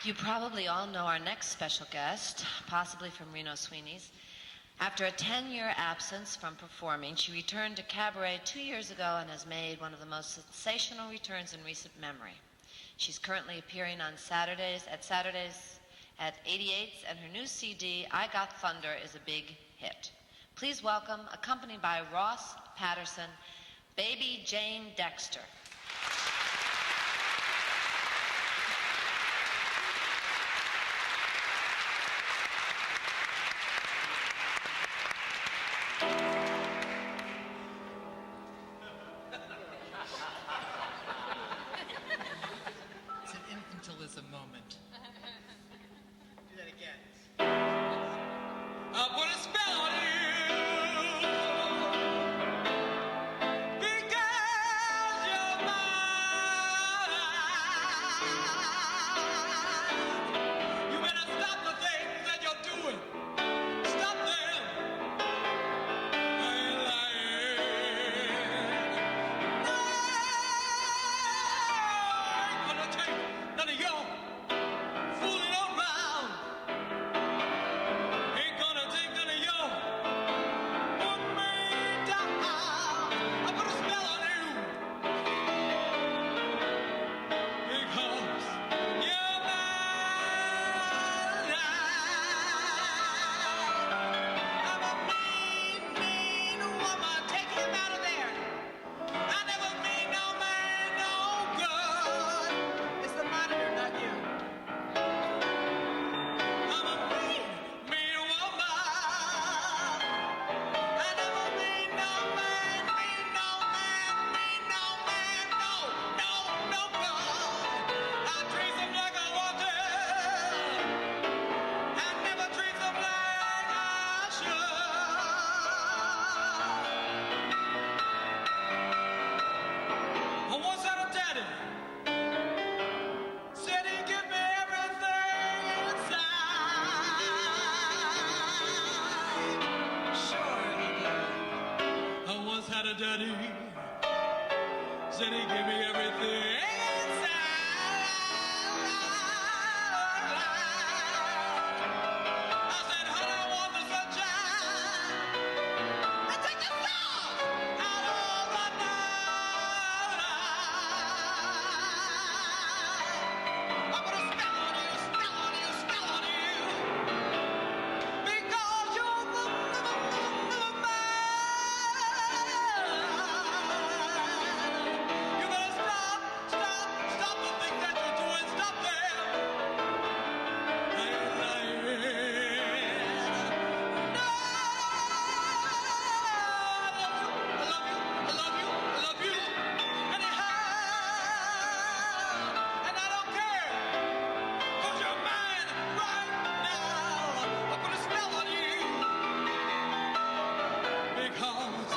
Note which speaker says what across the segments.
Speaker 1: You probably all know our next special guest, possibly from Reno Sweeney's. After a 10-year absence from performing, she returned to cabaret 2 years ago and has made one of the most sensational returns in recent memory. She's currently appearing on Saturdays at 88's, and her new CD, I Got Thunder, is a big hit. Please welcome, accompanied by Ross Patterson, Baby Jane Dexter.
Speaker 2: It's an infantilism moment. Do that again.
Speaker 3: I put a spell on you because you're mine. You better stop the things that you're doing. Stop them. I ain't lying. No, I ain't gonna take none of your fooling around. Ain't gonna take none of your put me down. I put a spell on you because you're mine. I'm a mean, mean woman. Take him out of there. I never mean no man no good. It's the monitor, not you. I'm a mean, mean woman. I never mean no man, mean no man, mean no man, no good. I treat them like I want them. I never treat them like I should. I once had a daddy. Said he'd give me everything inside. Sure he did. I once had a daddy. Said he'd give me everything inside. I said, honey, I want the sunshine. I take the sun out of the night. I put a spell on you, spell on you, spell on you. Because you're the man. You better stop the things that you're doing. Stop them. I ain't lying. No. I love you. Anyhow. And I don't care. 'Cause you're mine right now. I put a spell on you. Because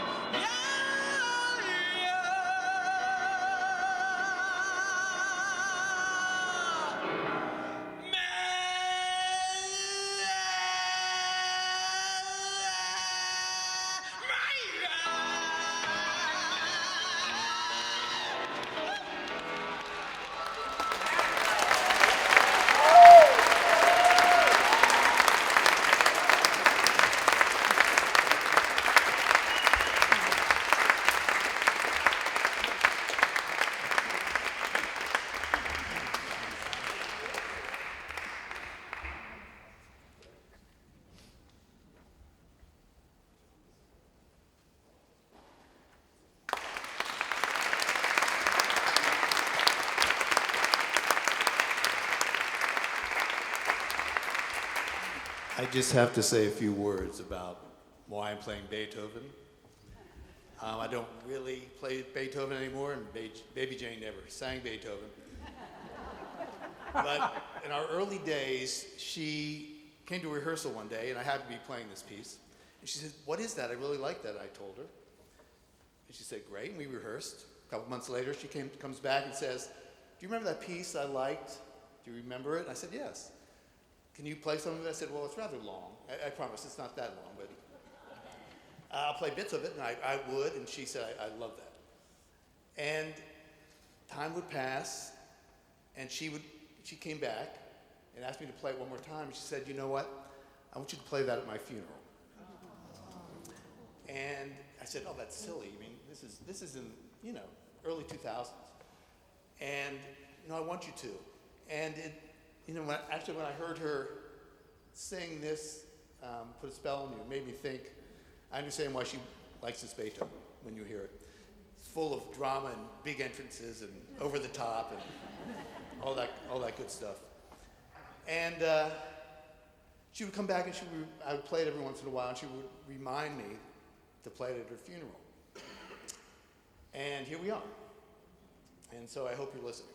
Speaker 4: I just have to say a few words about why I'm playing Beethoven. I don't really play Beethoven anymore, and Baby Jane never sang Beethoven. But in our early days, she came to rehearsal one day, and I happened to be playing this piece. And she said, "What is that? I really like that," I told her. And she said, "Great," and we rehearsed. A couple months later, she comes back and says, "Do you remember that piece I liked? Do you remember it?" And I said, "Yes." "Can you play some of it?" I said, "Well, it's rather long. I promise it's not that long, but I'll play bits of it," and I would, and she said, I love that. And time would pass, and she came back, and asked me to play it one more time. She said, you know what? I want you to play that at my funeral. And I said, oh, that's silly. I mean, this is in, early 2000s. And, I want you to. And when I heard her sing this, Put a Spell on You, it made me think, I understand why she likes this Beethoven when you hear it. It's full of drama and big entrances and over the top and all that good stuff. And she would come back and I would play it every once in a while, and she would remind me to play it at her funeral. And here we are. And so I hope you're listening.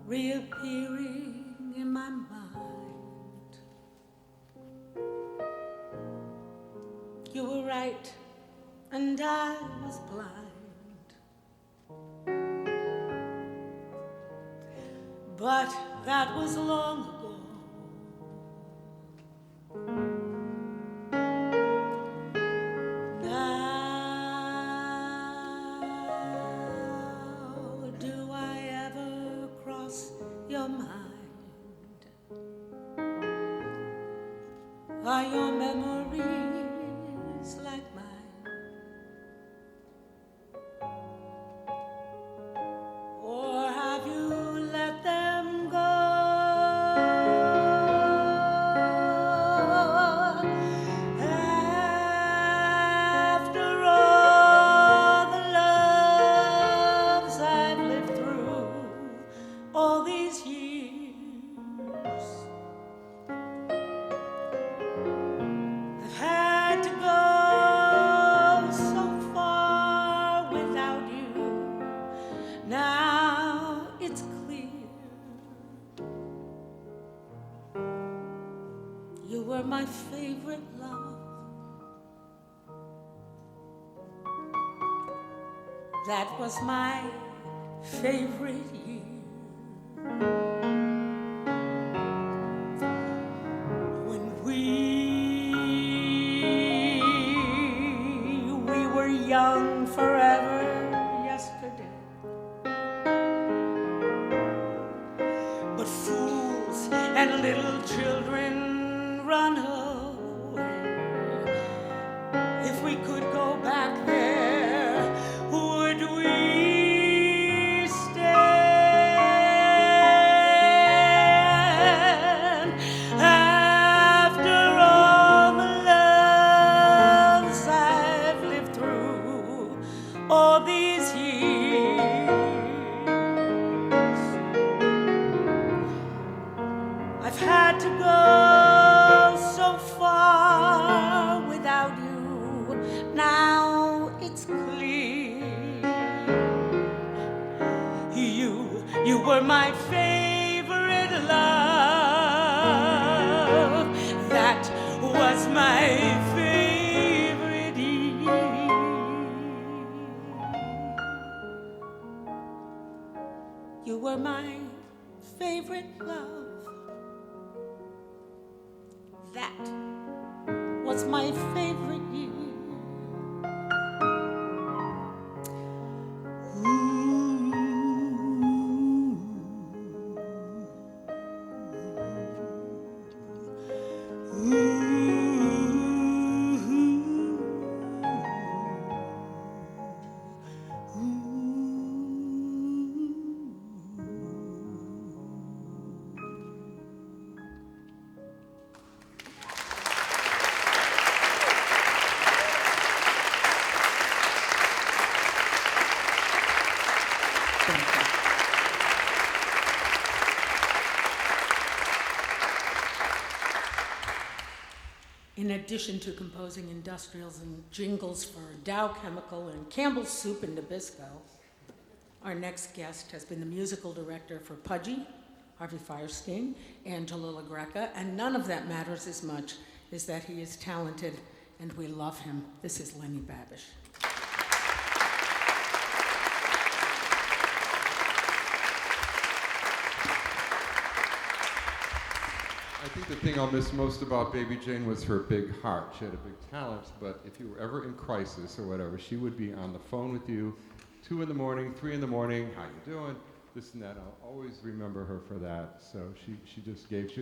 Speaker 5: reappearing in my mind. You were right, and I was blind. But that was long ago. Now, do I ever cross your mind? Are your memories like mine? Or have you let them go? After all the loves I've lived through all these years, I've had to go so far without you. Now it's clear you were my favorite love. That was my favorite year. When we were young forever yesterday. But fools and little children run away. If we could go back there, would we stand? After all the loves I've lived through all these years, I've had to go so far without you. Now it's clear you were my favorite love. That was my favorite year. You were my favorite love. That was my favorite year. In addition to composing industrials and jingles for Dow Chemical and Campbell's Soup in Nabisco, our next guest has been the musical director for Pudgy, Harvey Fierstein, and Jalila Greca, and none of that matters as much as that he is talented and we love him. This is Lenny Babish.
Speaker 6: I think the thing I'll miss most about Baby Jane was her big heart. She had a big talent, but if you were ever in crisis or whatever, she would be on the phone with you, 2 in the morning, 3 in the morning, how you doing, this and that. I'll always remember her for that. So she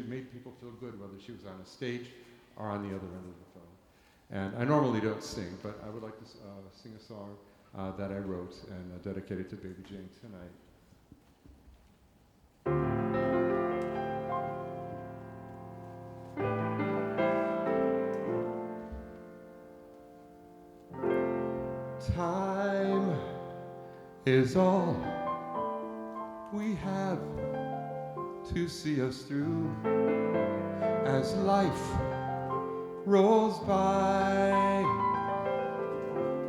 Speaker 6: made people feel good, whether she was on a stage or on the other end of the phone. And I normally don't sing, but I would like to sing a song that I wrote and dedicated to Baby Jane tonight. Time is all we have to see us through as life rolls by.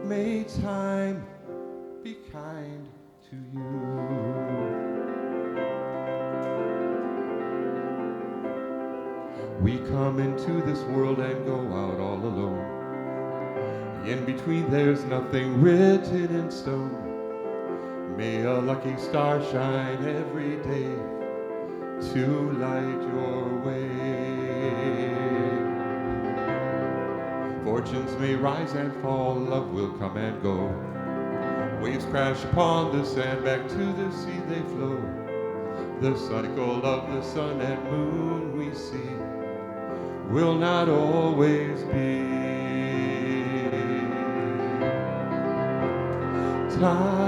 Speaker 6: May time be kind to you. We come into this world and go out all alone. In between there's nothing written in stone. May a lucky star shine every day to light your way. Fortunes may rise and fall, love will come and go. Waves crash upon the sand, back to the sea they flow. The cycle of the sun and moon we see will not always be. Time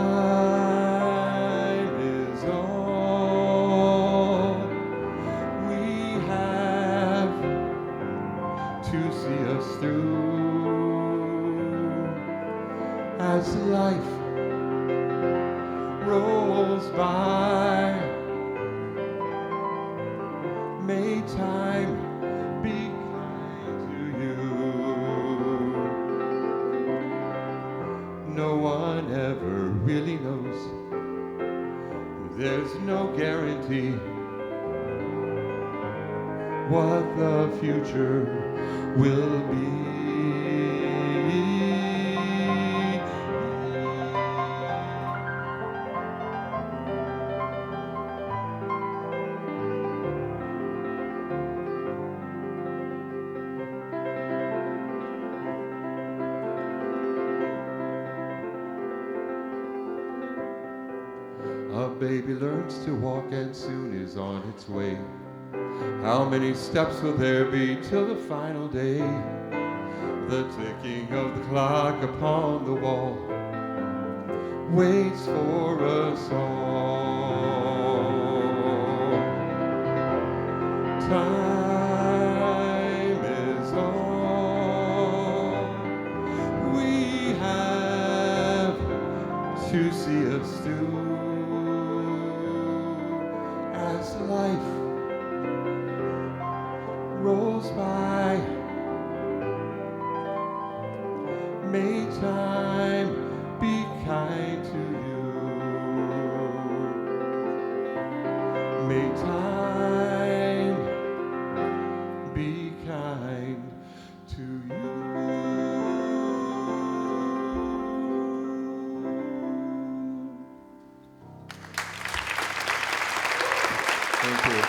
Speaker 6: is all we have to see us through as life rolls by. May time be kind to you. No one ever really knows. There's no guarantee what the future will be. A baby learns to walk and soon is on its way. How many steps will there be till the final day? The ticking of the clock upon the wall waits for us all. Time is all we have to see us through as life rolls by. May time be kind to you. May time be kind to you. Thank you.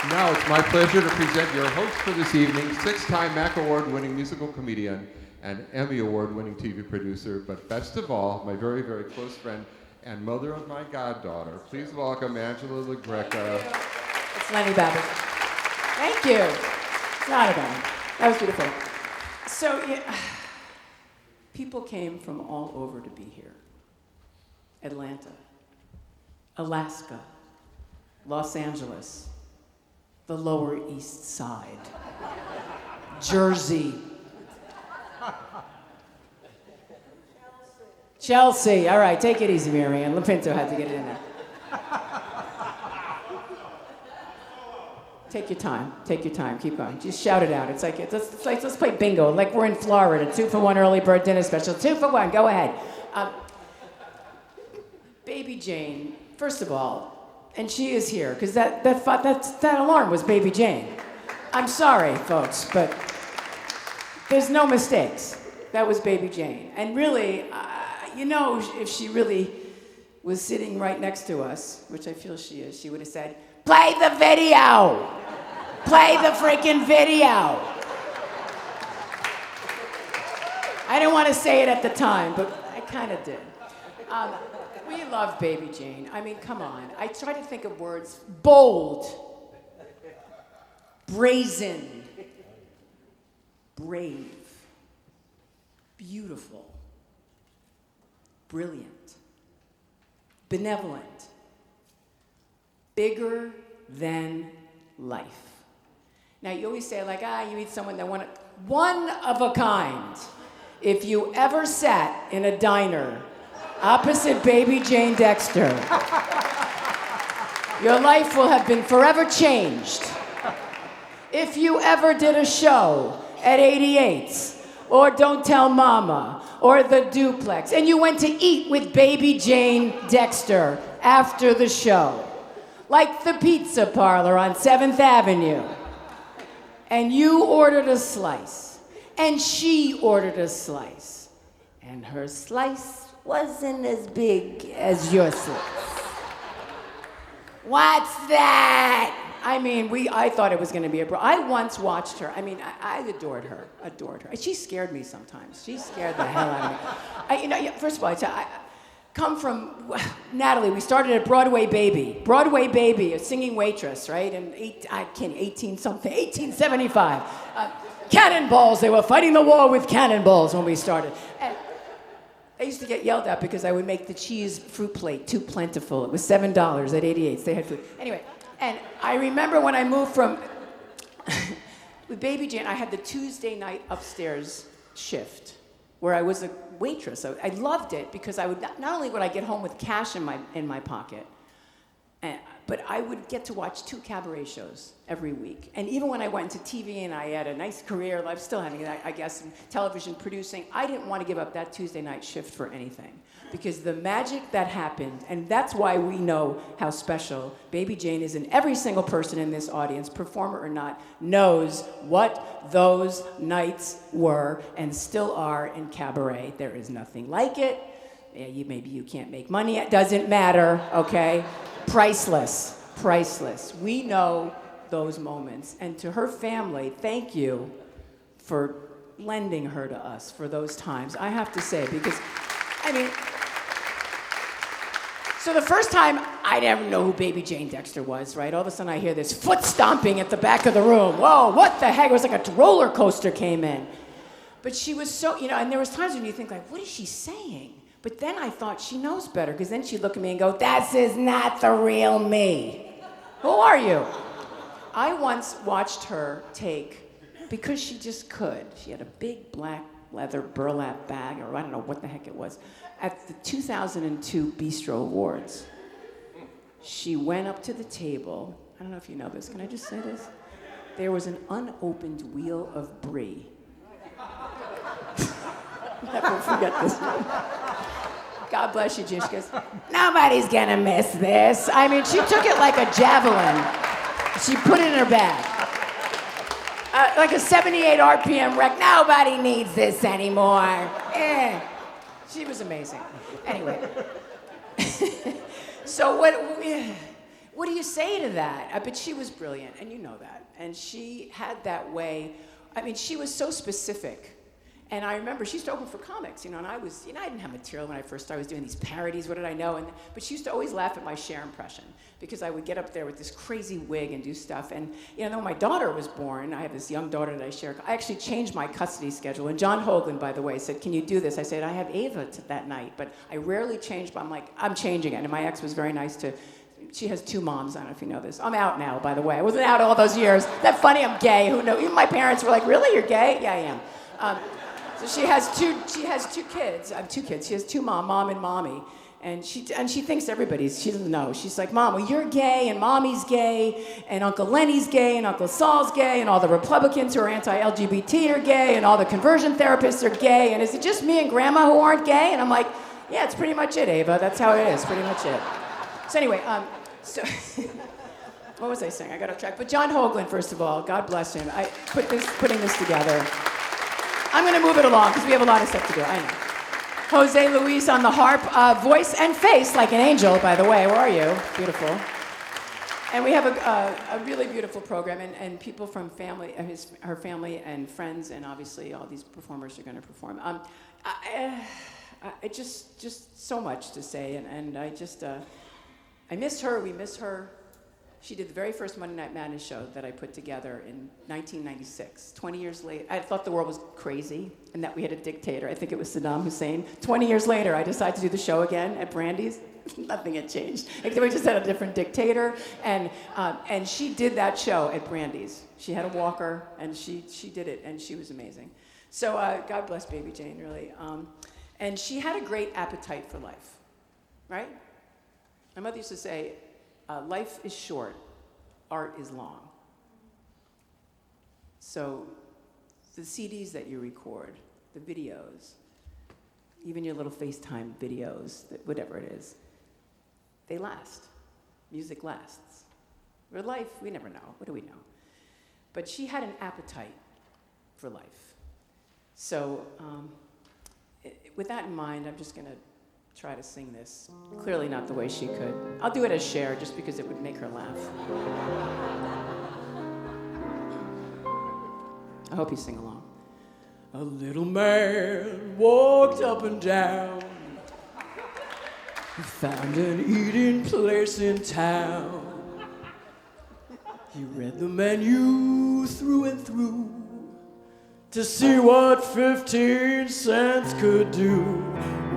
Speaker 6: Now it's my pleasure to present your host for this evening, 6-time MAC Award-winning musical comedian and Emmy Award-winning TV producer, but best of all, my very, very close friend and mother of my goddaughter. Please welcome Angela LaGreca.
Speaker 7: It's Lenny Babbitt. Thank you. It's not about. That was beautiful. So, yeah, people came from all over to be here. Atlanta, Alaska, Los Angeles, the Lower East Side, Jersey, Chelsea. All right, take it easy, Marianne. LaPinto had to get it in there. Take your time. Take your time. Keep going. Just shout it out. It's like let's play bingo. Like we're in Florida. 2-for-1 early bird dinner special. 2-for-1. Go ahead. Baby Jane. First of all. And she is here, because that alarm was Baby Jane. I'm sorry, folks, but there's no mistakes. That was Baby Jane. And really, if she really was sitting right next to us, which I feel she is, she would have said, "Play the video! Play the freaking video!" I didn't want to say it at the time, but I kind of did. We love Baby Jane. I mean, come on. I try to think of words. Bold. Brazen. Brave. Beautiful. Brilliant. Benevolent. Bigger than life. Now, you always say, like, you meet someone that one of a kind. If you ever sat in a diner opposite Baby Jane Dexter, your life will have been forever changed. If you ever did a show at 88's, or Don't Tell Mama, or The Duplex, and you went to eat with Baby Jane Dexter after the show, like the pizza parlor on 7th Avenue. And you ordered a slice, and she ordered a slice, and her slice wasn't as big as your slice. What's that? I mean, I thought it was going to be I once watched her. I mean, I adored her. She scared me sometimes. She scared the hell out of me. First of all, I come from, Natalie, we started at Broadway Baby, a singing waitress, right? And 1875. Cannonballs, they were fighting the war with cannonballs when we started. And I used to get yelled at because I would make the cheese fruit plate too plentiful. It was $7 at 88's, they had food. Anyway, and I remember when I moved from, with Baby Jane, I had the Tuesday night upstairs shift where I was a waitress. I loved it because I would not only would I get home with cash in my pocket, but I would get to watch 2 cabaret shows every week. And even when I went into TV and I had a nice career, I'm still having that, I guess, in television producing, I didn't want to give up that Tuesday night shift for anything. Because the magic that happened, and that's why we know how special Baby Jane is, and every single person in this audience, performer or not, knows what those nights were and still are in cabaret. There is nothing like it. Maybe you can't make money. It doesn't matter, okay? Priceless. We know those moments. And to her family, thank you for lending her to us for those times. I have to say, because, I mean, so the first time, I didn't know who Baby Jane Dexter was, right? All of a sudden I hear this foot stomping at the back of the room. Whoa, what the heck? It was like a roller coaster came in. But she was so, and there was times when you think like, what is she saying? But then I thought she knows better, because then she'd look at me and go, "This is not the real me. Who are you?" I once watched her take, because she just could, she had a big black leather burlap bag, or I don't know what the heck it was, at the 2002 Bistro Awards. She went up to the table. I don't know if you know this. Can I just say this? There was an unopened wheel of brie. Never forget this one. God bless you, Jim. She goes, "Nobody's gonna miss this." I mean, she took it like a javelin. She put it in her bag. Like a 78 RPM wreck. Nobody needs this anymore. She was amazing. Anyway. So what do you say to that? But she was brilliant, and you know that. And she had that way. I mean, she was so specific. And I remember she used to open for comics, and I was, I didn't have material when I first started. I was doing these parodies, what did I know? But she used to always laugh at my Cher impression, because I would get up there with this crazy wig and do stuff. And, when my daughter was born, I have this young daughter that I share. I actually changed my custody schedule. And John Hoagland, by the way, said, "Can you do this?" I said, "I have Ava that night, but I rarely change." But I'm like, I'm changing it. And my ex was very nice to, she has 2 moms. I don't know if you know this. I'm out now, by the way. I wasn't out all those years. Isn't that funny? I'm gay. Who knows? Even my parents were like, "Really? You're gay?" "Yeah, I am." So she has 2 kids. I have 2 kids. She has 2 mom and mommy. And she thinks she doesn't know. She's like, "Mom, well, you're gay, and mommy's gay, and Uncle Lenny's gay, and Uncle Saul's gay, and all the Republicans who are anti-LGBT are gay, and all the conversion therapists are gay, and is it just me and Grandma who aren't gay?" And I'm like, "Yeah, it's pretty much it, Ava. That's how it is, pretty much it." So anyway, what was I saying? I got off track. But John Hoagland, first of all, God bless him. Putting this together. I'm going to move it along because we have a lot of stuff to do. I know. Jose Luis on the harp, voice and face like an angel, by the way. Where are you? Beautiful. And we have a really beautiful program, and people from family, her family and friends, and obviously all these performers are going to perform. I just so much to say, and I miss her. We miss her. She did the very first Monday Night Madness show that I put together in 1996. 20 years later, I thought the world was crazy and that we had a dictator. I think it was Saddam Hussein. 20 years later, I decided to do the show again at Brandy's. Nothing had changed. Except we just had a different dictator. And she did that show at Brandy's. She had a walker, and she did it, and she was amazing. So God bless Baby Jane, really. And she had a great appetite for life, right? My mother used to say, life is short, art is long. So the CDs that you record, the videos, even your little FaceTime videos, whatever it is, they last. music lasts. Or life, we never know. What do we know? But she had an appetite for life. So with that in mind, I'm just going to try to sing this. Clearly not the way she could. I'll do it as Cher, just because it would make her laugh. I hope you sing along. A little man walked up and down. He found an eating place in town. He read the menu through and through to see what 15 cents could do.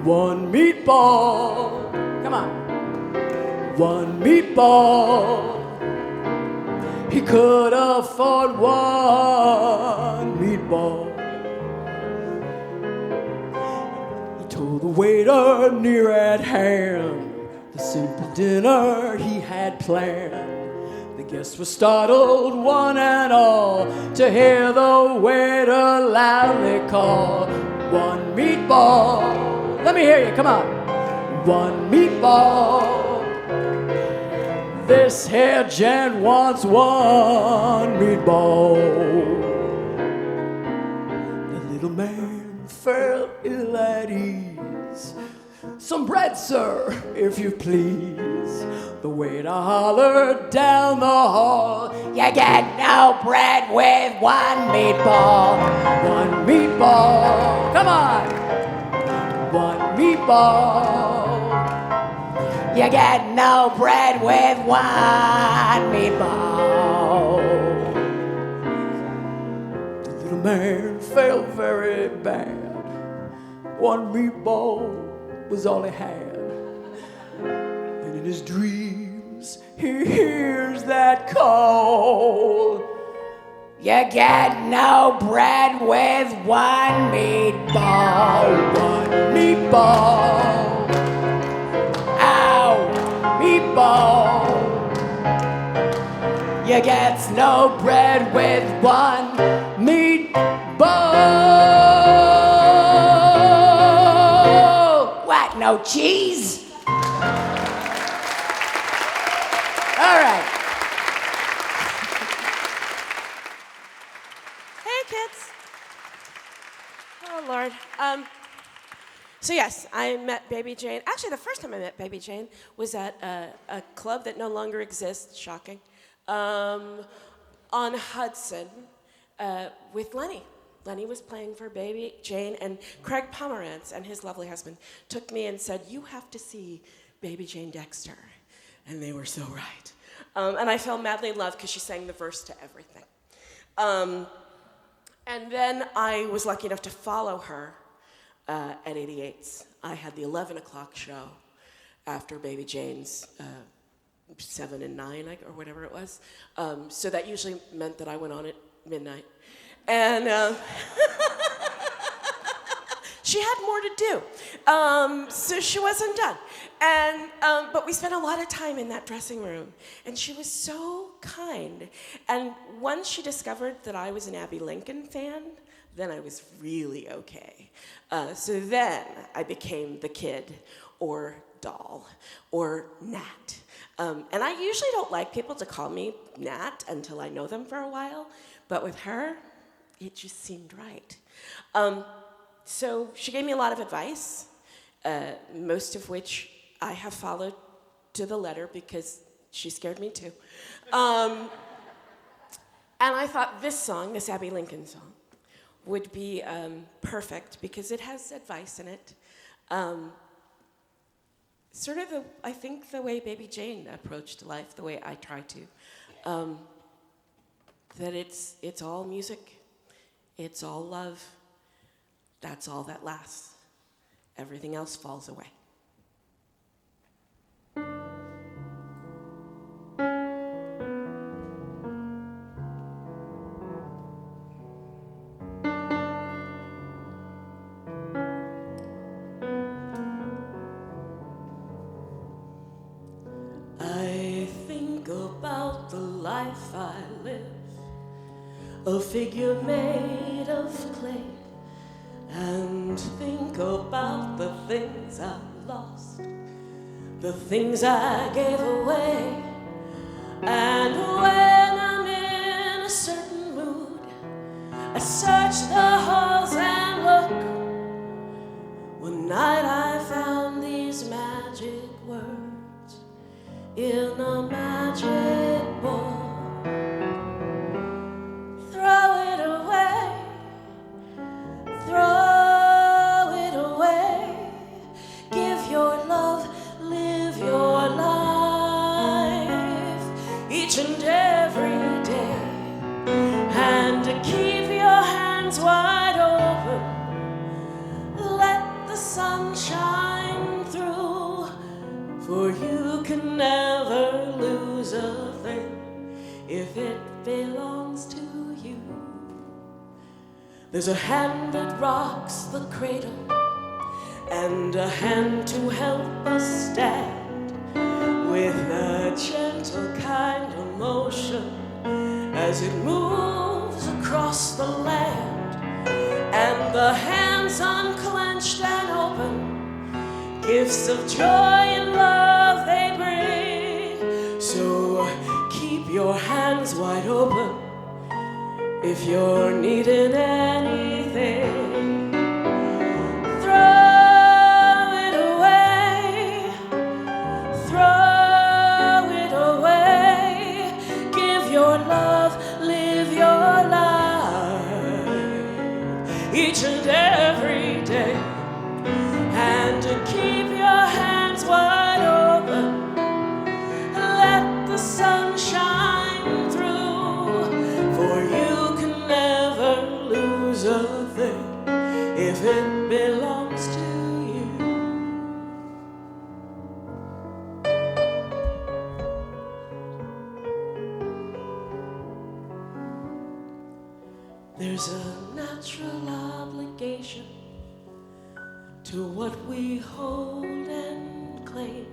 Speaker 7: One meatball, come on. One meatball. He could afford one meatball. Told the waiter near at hand the simple dinner he had planned. The guests were startled, one and all, to hear the waiter loudly call, one meatball. Let me hear you, come on. One meatball. This here gent wants one meatball. The little man felt ill at ease. Some bread, sir, if you please. The waiter hollered down the hall, you get no bread with one meatball. One meatball, come on. One meatball. You get no bread with one meatball. The little man felt very bad. One meatball was all he had. And in his dreams, he hears that call. You get no bread with one meatball. One meatball. Ow, meatball. You get no bread with one meatball. What, no cheese? All right.
Speaker 8: Hey, kids. Oh, Lord. So yes, I met Baby Jane. Actually, the first time I met Baby Jane was at a club that no longer exists, shocking, on Hudson with Lenny. Lenny was playing for Baby Jane, and Craig Pomerantz and his lovely husband took me and said, you have to see Baby Jane Dexter. And they were so right. And I fell madly in love because she sang the verse to everything. And then I was lucky enough to follow her at 88's. I had the 11 o'clock show after Baby Jane's 7 and 9, or whatever it was. So that usually meant that I went on at midnight. And she had more to do, so she wasn't done. And but we spent a lot of time in that dressing room, and she was so kind. And once she discovered that I was an Abby Lincoln fan, then I was really okay. So then I became the kid, or doll, or Nat. And I usually don't like people to call me Nat until I know them for a while, but with her, it just seemed right. So she gave me a lot of advice, most of which I have followed to the letter because she scared me too. And I thought this song, this Abby Lincoln song, would be perfect because it has advice in it. Sort of, I think, the way Baby Jane approached life, the way I try to. That it's all music, it's all love. That's all that lasts. Everything else falls away. I think about the life I live, a figure made of clay, and think about the things I've lost, the things I gave away. And when I'm in a certain mood, I search the halls and look. One night I found these magic words in a magic book. Throw it away, throw it away. Give your love, live your life each and every day. And to keep your hands wide open, let the sun shine through. For you can never lose a thing if it belongs to you. There's a hand that rocks the cradle and a hand to help us stand, with a gentle kind of motion as it moves across the land. And the hands unclenched and open, gifts of joy and love they bring. So keep your hands wide open if you're needing anything. Throw it away, throw it away. Give your love, live your life each and every day. And to keep your hands wide open, let the sun shine through. For you can never lose a thing if it belongs to you. There's a natural obligation to what we hold and claim,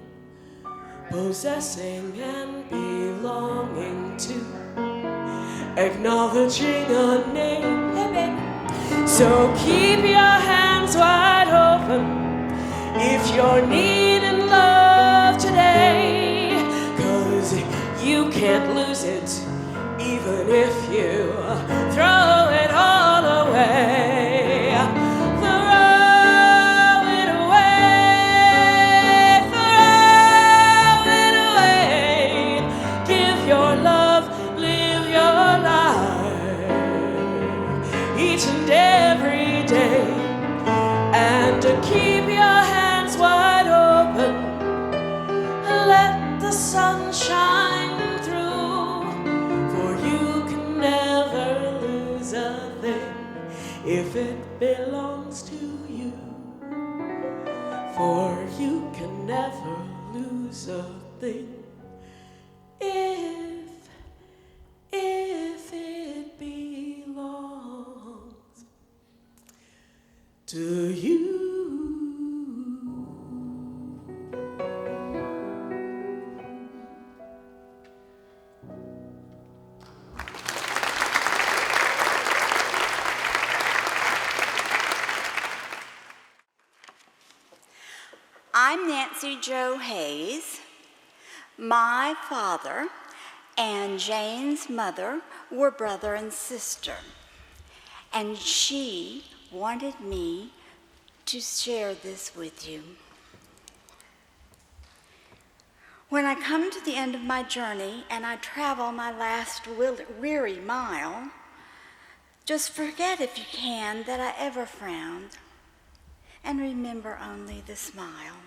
Speaker 8: possessing and belonging to, acknowledging a name. Hey, baby. So keep your hands wide open if you're needing love today, 'cause you can't lose it even if you throw it all away. Each and every day, and to keep your hands wide open, let the sun shine through. For you can never lose a thing if it belongs to you. For you can never lose a thing if it belongs to you.
Speaker 9: I'm Nancy Jo Hayes. My father and Jane's mother were brother and sister, and she wanted me to share this with you. When I come to the end of my journey and I travel my last weary mile, just forget, if you can, that I ever frowned, and remember only the smile.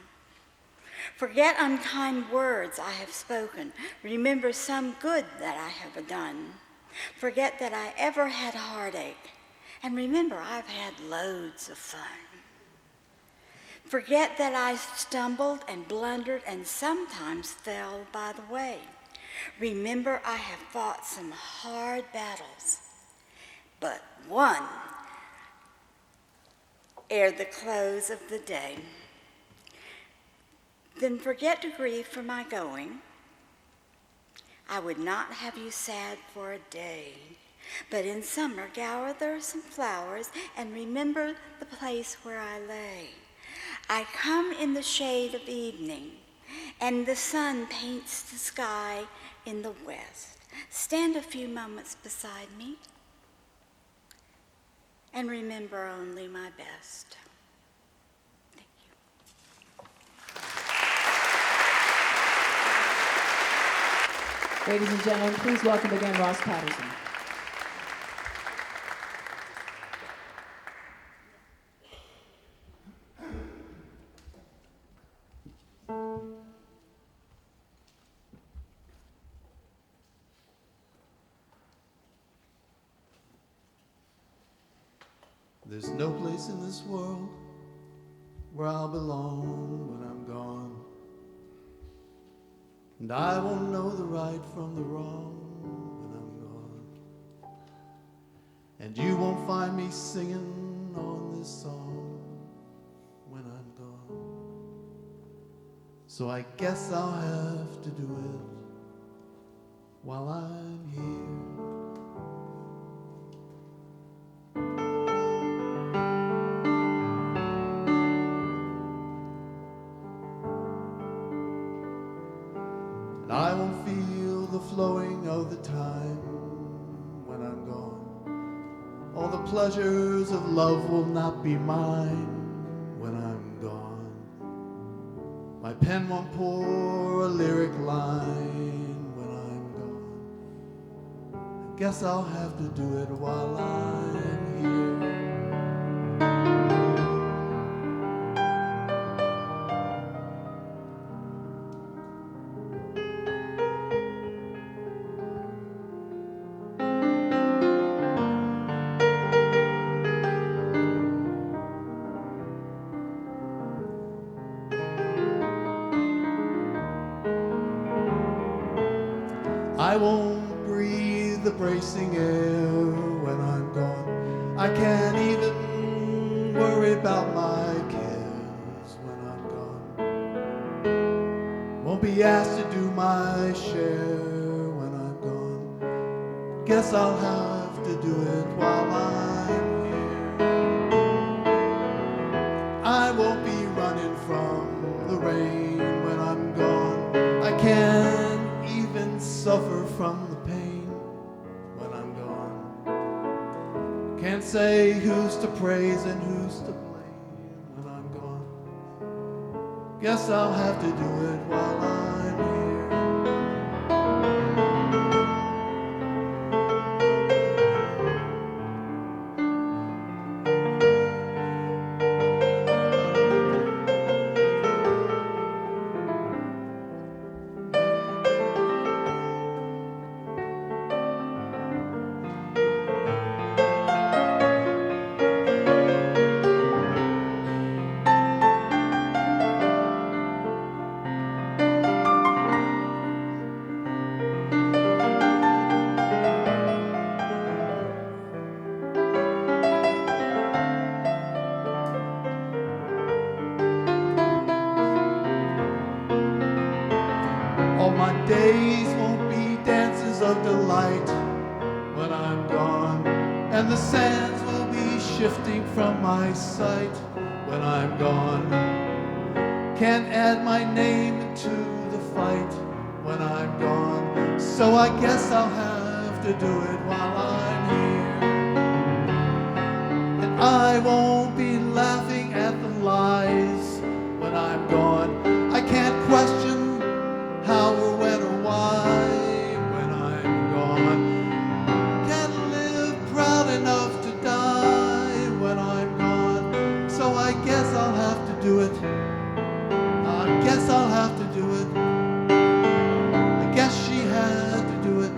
Speaker 9: Forget unkind words I have spoken. Remember some good that I have done. Forget that I ever had heartache, and remember I've had loads of fun. Forget that I stumbled and blundered and sometimes fell by the way. Remember I have fought some hard battles, but won ere the close of the day. Then forget to grieve for my going. I would not have you sad for a day, but in summer gather some flowers and remember the place where I lay. I come in the shade of evening, and the sun paints the sky in the west. Stand a few moments beside me and remember only my best. Thank you.
Speaker 7: Ladies and gentlemen, please welcome again Ross Patterson.
Speaker 10: There's no place in this world where I'll belong when I'm gone. And I won't know the right from the wrong when I'm gone. And you won't find me singing on this song when I'm gone. So I guess I'll have to do it while I'm here. And I won't feel the flowing of the time when I'm gone. All the pleasures of love will not be mine when I'm gone. My pen won't pour a lyric line when I'm gone. I guess I'll have to do it while I'm here. I won't breathe the bracing air when I'm gone. I can't even worry about my cares when I'm gone. Won't be asked to do my share when I'm gone. Guess I'll have to do it while I'm here. I won't be running from the rain when I'm gone. I can't even suffer from the pain when I'm gone. Can't say who's to praise and who's to blame when I'm gone. Guess I'll have to do it while I'm here. All my days won't be dances of delight when I'm gone, and the sands will be shifting from my sight when I'm gone. Can't add my name to the fight when I'm gone, so I guess I'll have to do it while I'm here. And I won't be laughing at the lies when I'm gone. I can't question how or when or why when I'm gone. Can't live proud enough to die when I'm gone. So I guess I'll have to do it. I guess I'll have to do it. I guess she had to do it.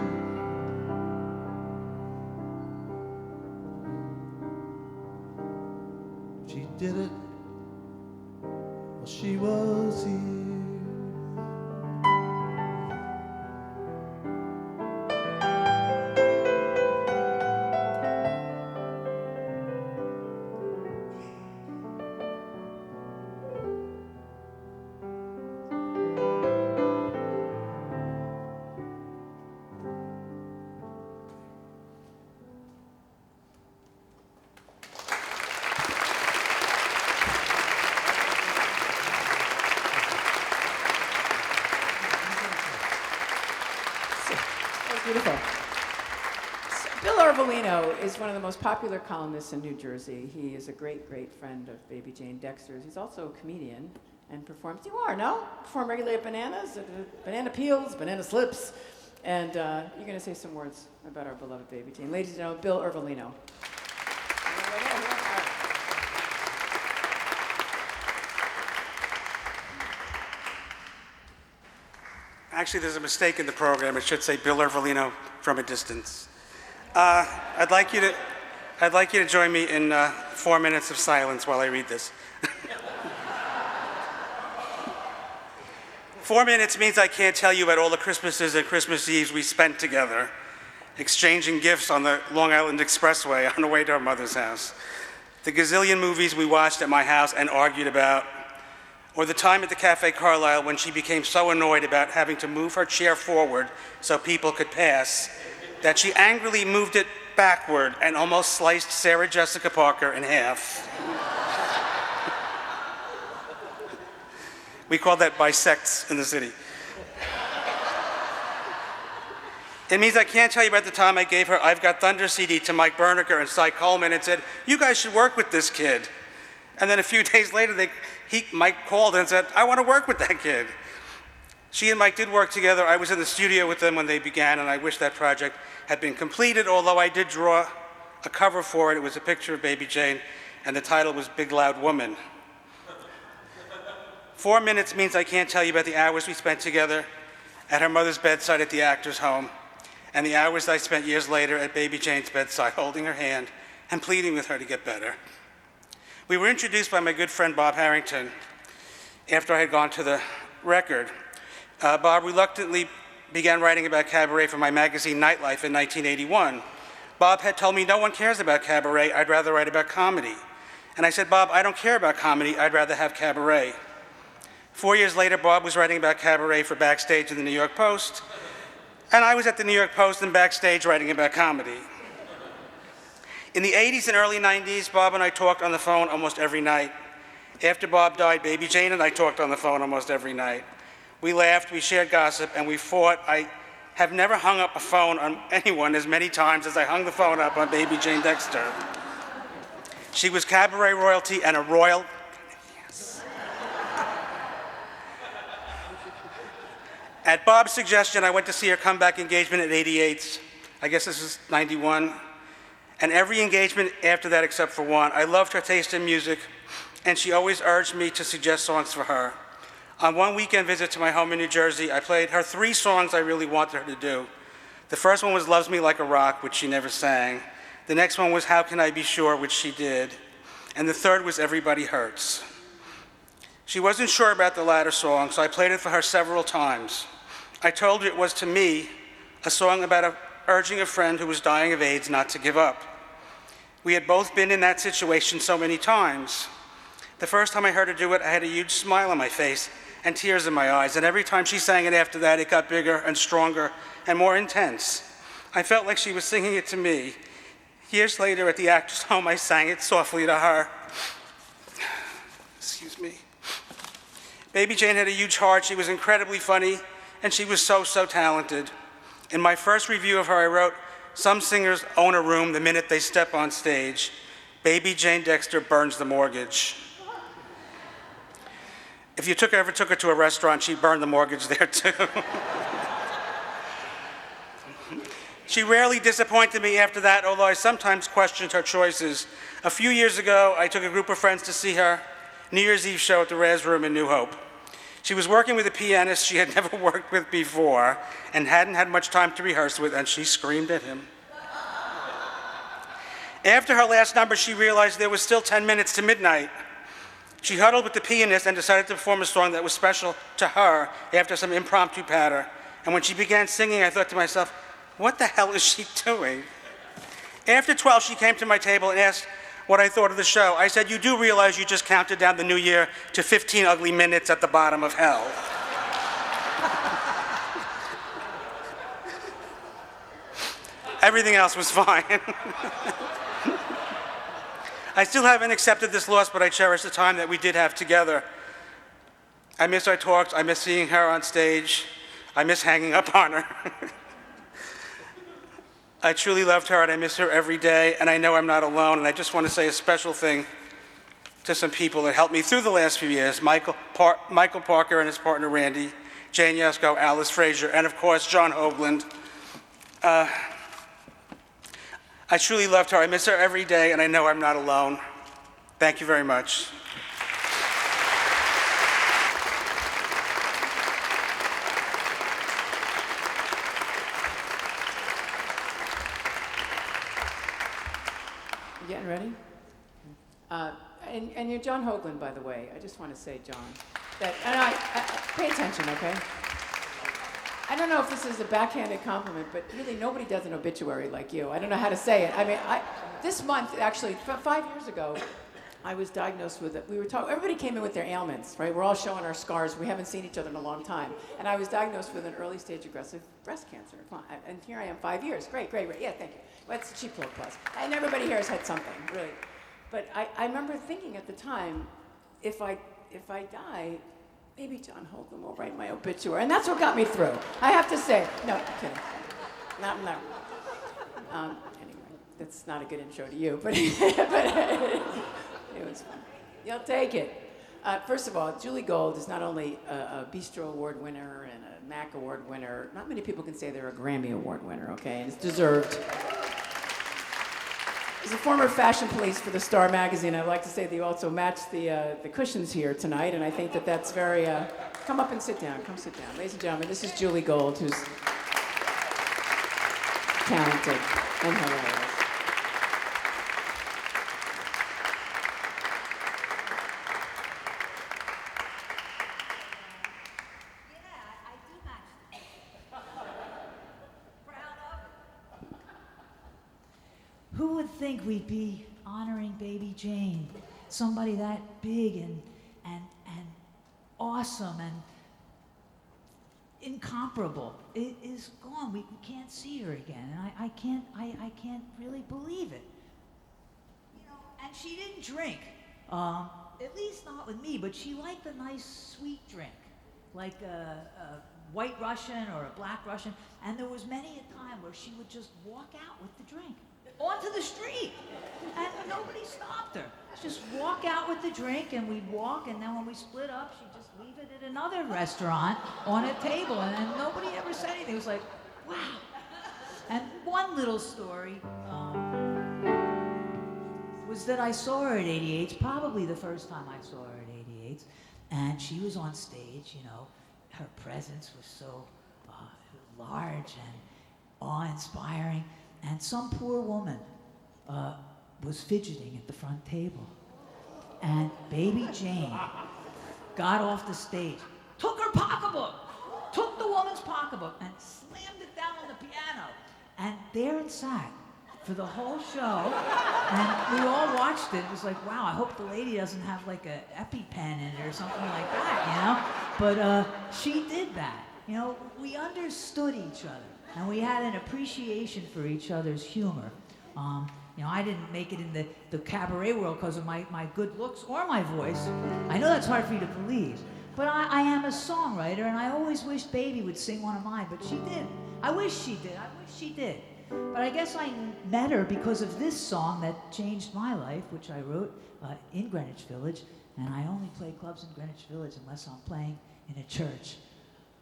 Speaker 7: Beautiful. So Bill Orvolino is one of the most popular columnists in New Jersey. He is a great, great friend of Baby Jane Dexter's. He's also a comedian and performs. You are, no? Perform regularly at Bananas, Banana Peels, Banana Slips. And you're going to say some words about our beloved Baby Jane. Ladies and gentlemen, Bill Orvolino.
Speaker 11: Actually, there's a mistake in the program. It should say Bill Orvolino from a distance. I'd like you to join me in 4 minutes of silence while I read this. 4 minutes means I can't tell you about all the Christmases and Christmas Eves we spent together, exchanging gifts on the Long Island Expressway on the way to our mother's house, the gazillion movies we watched at my house and argued about, or the time at the Cafe Carlisle when she became so annoyed about having to move her chair forward so people could pass that she angrily moved it backward and almost sliced Sarah Jessica Parker in half. We call that bisects in the city. It means I can't tell you about the time I gave her I've Got Thunder CD to Mike Berniger and Cy Coleman and said, you guys should work with this kid. And then a few days later, Mike called and said, I want to work with that kid. She and Mike did work together. I was in the studio with them when they began, and I wish that project had been completed, although I did draw a cover for it. It was a picture of Baby Jane, and the title was Big Loud Woman. 4 minutes means I can't tell you about the hours we spent together at her mother's bedside at the actor's home, and the hours I spent years later at Baby Jane's bedside, holding her hand and pleading with her to get better. We were introduced by my good friend Bob Harrington after I had gone to the record. Bob reluctantly began writing about cabaret for my magazine Nightlife in 1981. Bob had told me no one cares about cabaret, I'd rather write about comedy. And I said, Bob, I don't care about comedy, I'd rather have cabaret. 4 years later, Bob was writing about cabaret for Backstage in the New York Post, and I was at the New York Post and Backstage writing about comedy. In the 80s and early 90s, Bob and I talked on the phone almost every night. After Bob died, Baby Jane and I talked on the phone almost every night. We laughed, we shared gossip, and we fought. I have never hung up a phone on anyone as many times as I hung the phone up on Baby Jane Dexter. She was cabaret royalty and a royal... Yes. At Bob's suggestion, I went to see her comeback engagement at 88's. I guess this was 91. And every engagement after that except for one. I loved her taste in music, and she always urged me to suggest songs for her. On one weekend visit to my home in New Jersey, I played her 3 songs I really wanted her to do. The first one was Loves Me Like a Rock, which she never sang. The next one was How Can I Be Sure, which she did. And the third was Everybody Hurts. She wasn't sure about the latter song, so I played it for her several times. I told her it was, to me, a song about urging a friend who was dying of AIDS not to give up. We had both been in that situation so many times. The first time I heard her do it, I had a huge smile on my face and tears in my eyes, and every time she sang it after that, it got bigger and stronger and more intense. I felt like she was singing it to me. Years later at the actor's home, I sang it softly to her. Excuse me. Baby Jane had a huge heart. She was incredibly funny, and she was so, so talented. In my first review of her, I wrote, some singers own a room the minute they step on stage. Baby Jane Dexter burns the mortgage. If you ever took her to a restaurant, she'd burn the mortgage there too. She rarely disappointed me after that, although I sometimes questioned her choices. A few years ago, I took a group of friends to see her New Year's Eve show at the Raz Room in New Hope. She was working with a pianist she had never worked with before and hadn't had much time to rehearse with, and she screamed at him. After her last number, she realized there was still 10 minutes to midnight. She huddled with the pianist and decided to perform a song that was special to her after some impromptu patter. And when she began singing, I thought to myself, what the hell is she doing? After 12, she came to my table and asked what I thought of the show. I said, you do realize you just counted down the new year to 15 ugly minutes at the bottom of hell. Everything else was fine. I still haven't accepted this loss, but I cherish the time that we did have together. I miss our talks. I miss seeing her on stage. I miss hanging up on her. I truly loved her, and I miss her every day, and I know I'm not alone. And I just want to say a special thing to some people that helped me through the last few years: Michael Parker and his partner Randy, Jane Yasko, Alice Frazier, and of course John Hoagland. I truly loved her. I miss her every day, and I know I'm not alone. Thank you very much.
Speaker 7: You getting ready? And you're John Hoagland, by the way. I just want to say, John, that, and I pay attention, okay? I don't know if this is a backhanded compliment, but really nobody does an obituary like you. I don't know how to say it. I mean, this month, actually, 5 years ago, I was diagnosed with it. We were talking, everybody came in with their ailments, right? We're all showing our scars. We haven't seen each other in a long time. And I was diagnosed with an early stage aggressive breast cancer. And here I am, 5 years. Great. Yeah, thank you. Well, that's a cheap little plus. And everybody here has had something, really. But I remember thinking at the time, if I die, maybe John Hoagland will write my obituary. And that's what got me through. I have to say. No, I'm kidding. No. Anyway, that's not a good intro to you, but it was fun. You'll take it. First of all, Julie Gold is not only a Bistro Award winner and a MAC Award winner. Not many people can say they're a Grammy Award winner, okay? And it's deserved. As a former fashion police for the Star magazine, I'd like to say that you also matched the cushions here tonight, and I think that that's very... come up and sit down. Come sit down. Ladies and gentlemen, this is Julie Gold, who's talented and hilarious.
Speaker 12: Who would think we'd be honoring Baby Jane? Somebody that big and awesome and incomparable is gone. We can't see her again, and I can't really believe it. You know, and she didn't drink, at least not with me. But she liked a nice sweet drink, like a White Russian or a Black Russian. And there was many a time where she would just walk out with the drink onto the street, and nobody stopped her. Just walk out with the drink, and we'd walk, and then when we split up, she'd just leave it at another restaurant on a table, and then nobody ever said anything. It was like, wow. And one little story was that I saw her at 88, probably the first time I saw her at 88, and she was on stage. You know, her presence was so large and awe-inspiring. And some poor woman was fidgeting at the front table. And Baby Jane got off the stage, took her pocketbook, took the woman's pocketbook, and slammed it down on the piano. And there it sat for the whole show. And we all watched it. It was like, wow, I hope the lady doesn't have like an EpiPen in it or something like that, you know? But she did that. You know, we understood each other. And we had an appreciation for each other's humor. You know, I didn't make it in the cabaret world because of my good looks or my voice. I know that's hard for you to believe. But I am a songwriter, and I always wished Baby would sing one of mine, but she didn't. I wish she did. But I guess I met her because of this song that changed my life, which I wrote in Greenwich Village. And I only play clubs in Greenwich Village unless I'm playing in a church.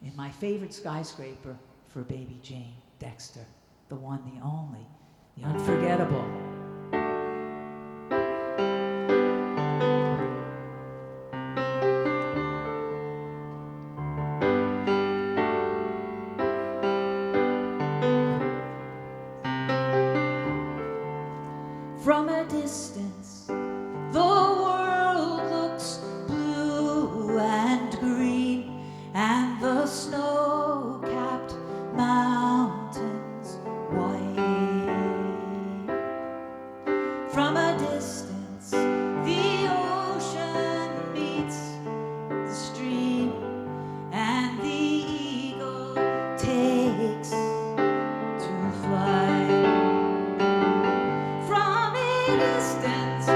Speaker 12: In my favorite skyscraper, for Baby Jane, Dexter, the one, the only, the unforgettable. From a distance, the world looks blue and green, and the snow-capped mountains white. From a distance, the ocean meets the stream, and the eagle takes to fly. From a distance,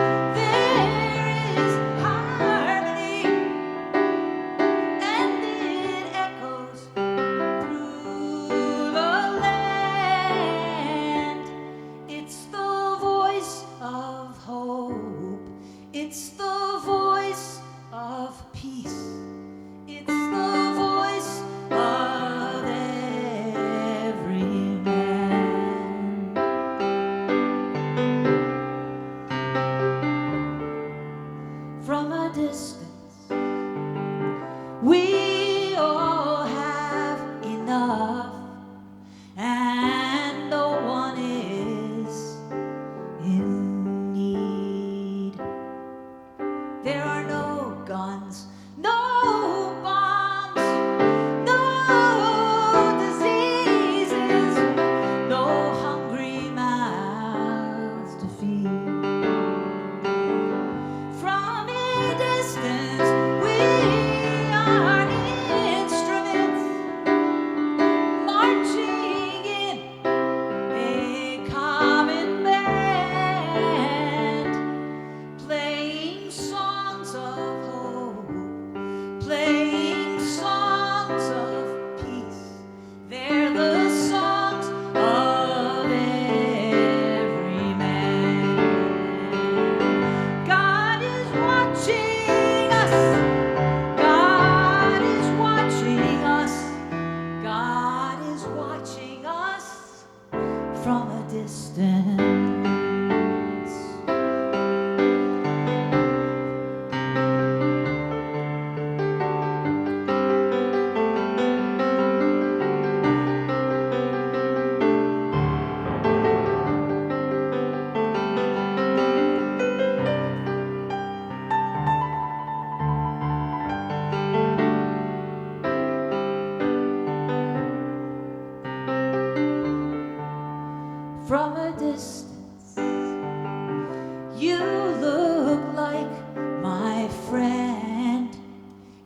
Speaker 12: marching in a common band, playing songs of hope, playing songs of peace. They're the songs of every man. God is watching us. God is watching us. God is watching us from a distance. From a distance, you look like my friend,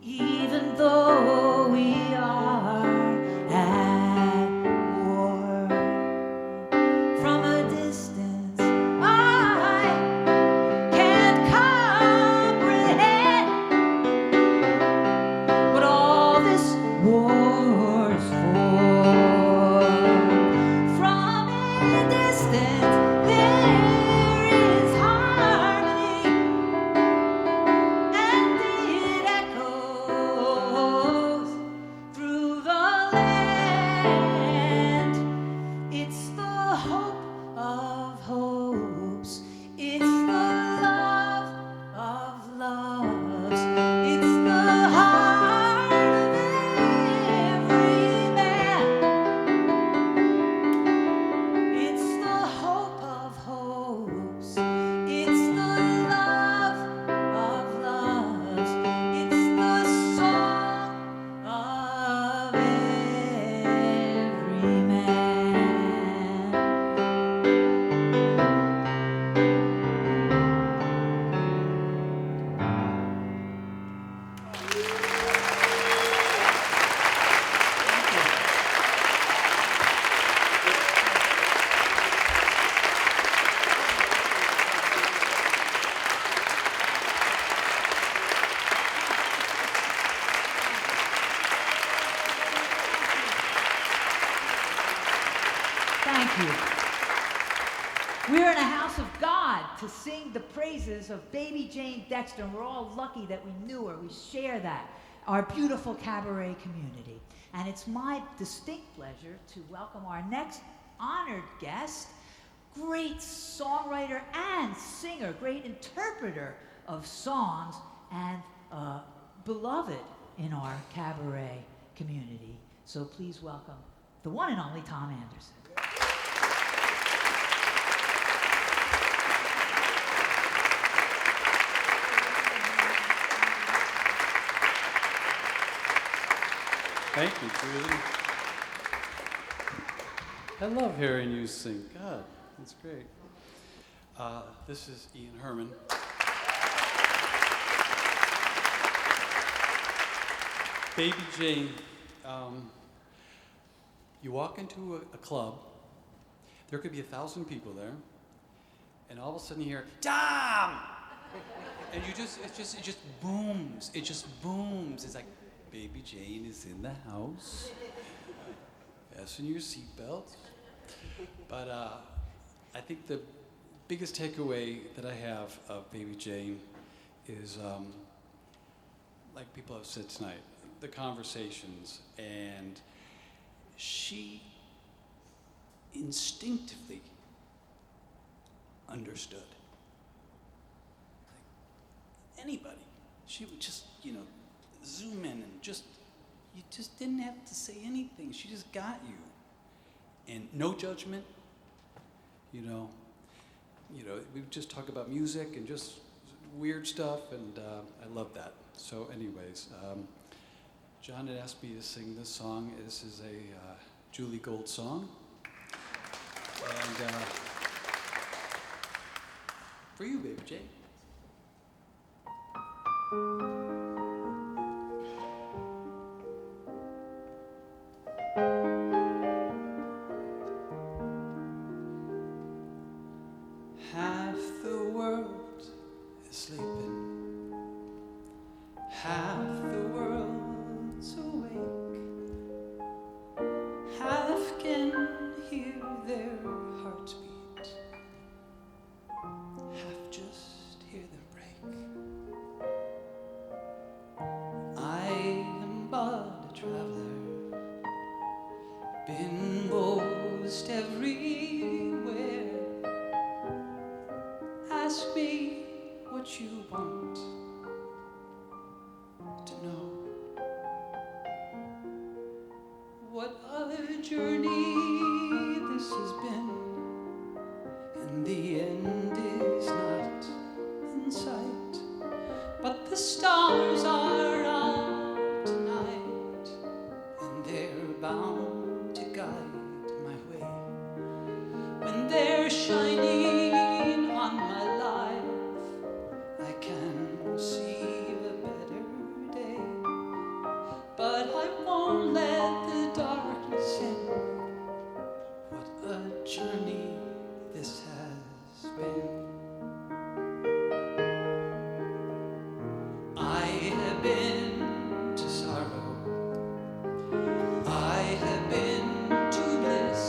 Speaker 12: even though we are at war. From a distance, I can't comprehend what all this war's for. From a distance, there is harmony, and it echoes through the land. It's the hope of hopes. It's the love of loves. It's the heart of every man. It's the hope of hopes. It's the love of loves. It's the song of every man. Thank you. We're in a house of God to sing the praises of Baby Jane Dexter, and we're all lucky that we knew her. We share that, our beautiful cabaret community. And it's my distinct pleasure to welcome our next honored guest, great songwriter and singer, great interpreter of songs, and beloved in our cabaret community. So please welcome the one and only Tom Anderson.
Speaker 13: Thank you, Julie. I love hearing you sing. God, that's great. This is Ian Herman. Baby Jane, you walk into a club, there could be 1,000 people there, and all of a sudden you hear, Tom! And it just booms. It just booms. It's like, Baby Jane is in the house. Fasten your seatbelts. But I think the biggest takeaway that I have of Baby Jane is, like people have said tonight, the conversations, and she instinctively understood. Like anybody, she would just, zoom in and you just didn't have to say anything. She just got you. And no judgment, we would just talk about music and just weird stuff, and I love that. So anyways, John had asked me to sing this song. This is a Julie Gold song. And for you, Baby Jane.
Speaker 14: hear their hearts beat, half just hear them break. I am but a traveler, been most everywhere. Ask me what you want to know. What a journey this has been, and the end is not in sight, but the stars are out tonight, and they're bound to guide my way. When they're shining on my life, I can see a better day, but I won't let the darkness in. What a journey this has been. I have been to sorrow, I have been to bliss.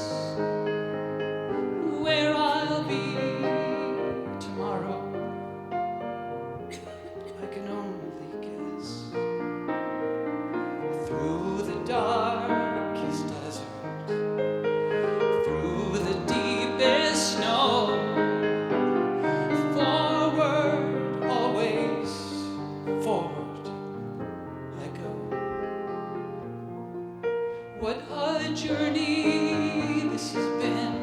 Speaker 14: Where I'll be tomorrow, I can only guess. Through the darkest desert, through the deepest snow, forward, always forward I go. What a journey this has been,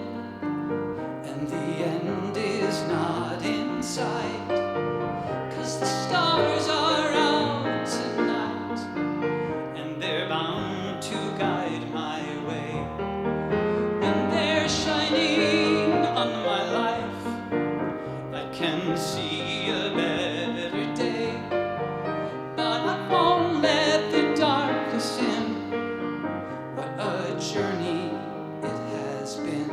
Speaker 14: and the end is not in sight, 'cause the stars are out tonight, and they're bound to guide my way. When they're shining on my life, I can see a better day, but I won't let the darkness in. What a journey it has been.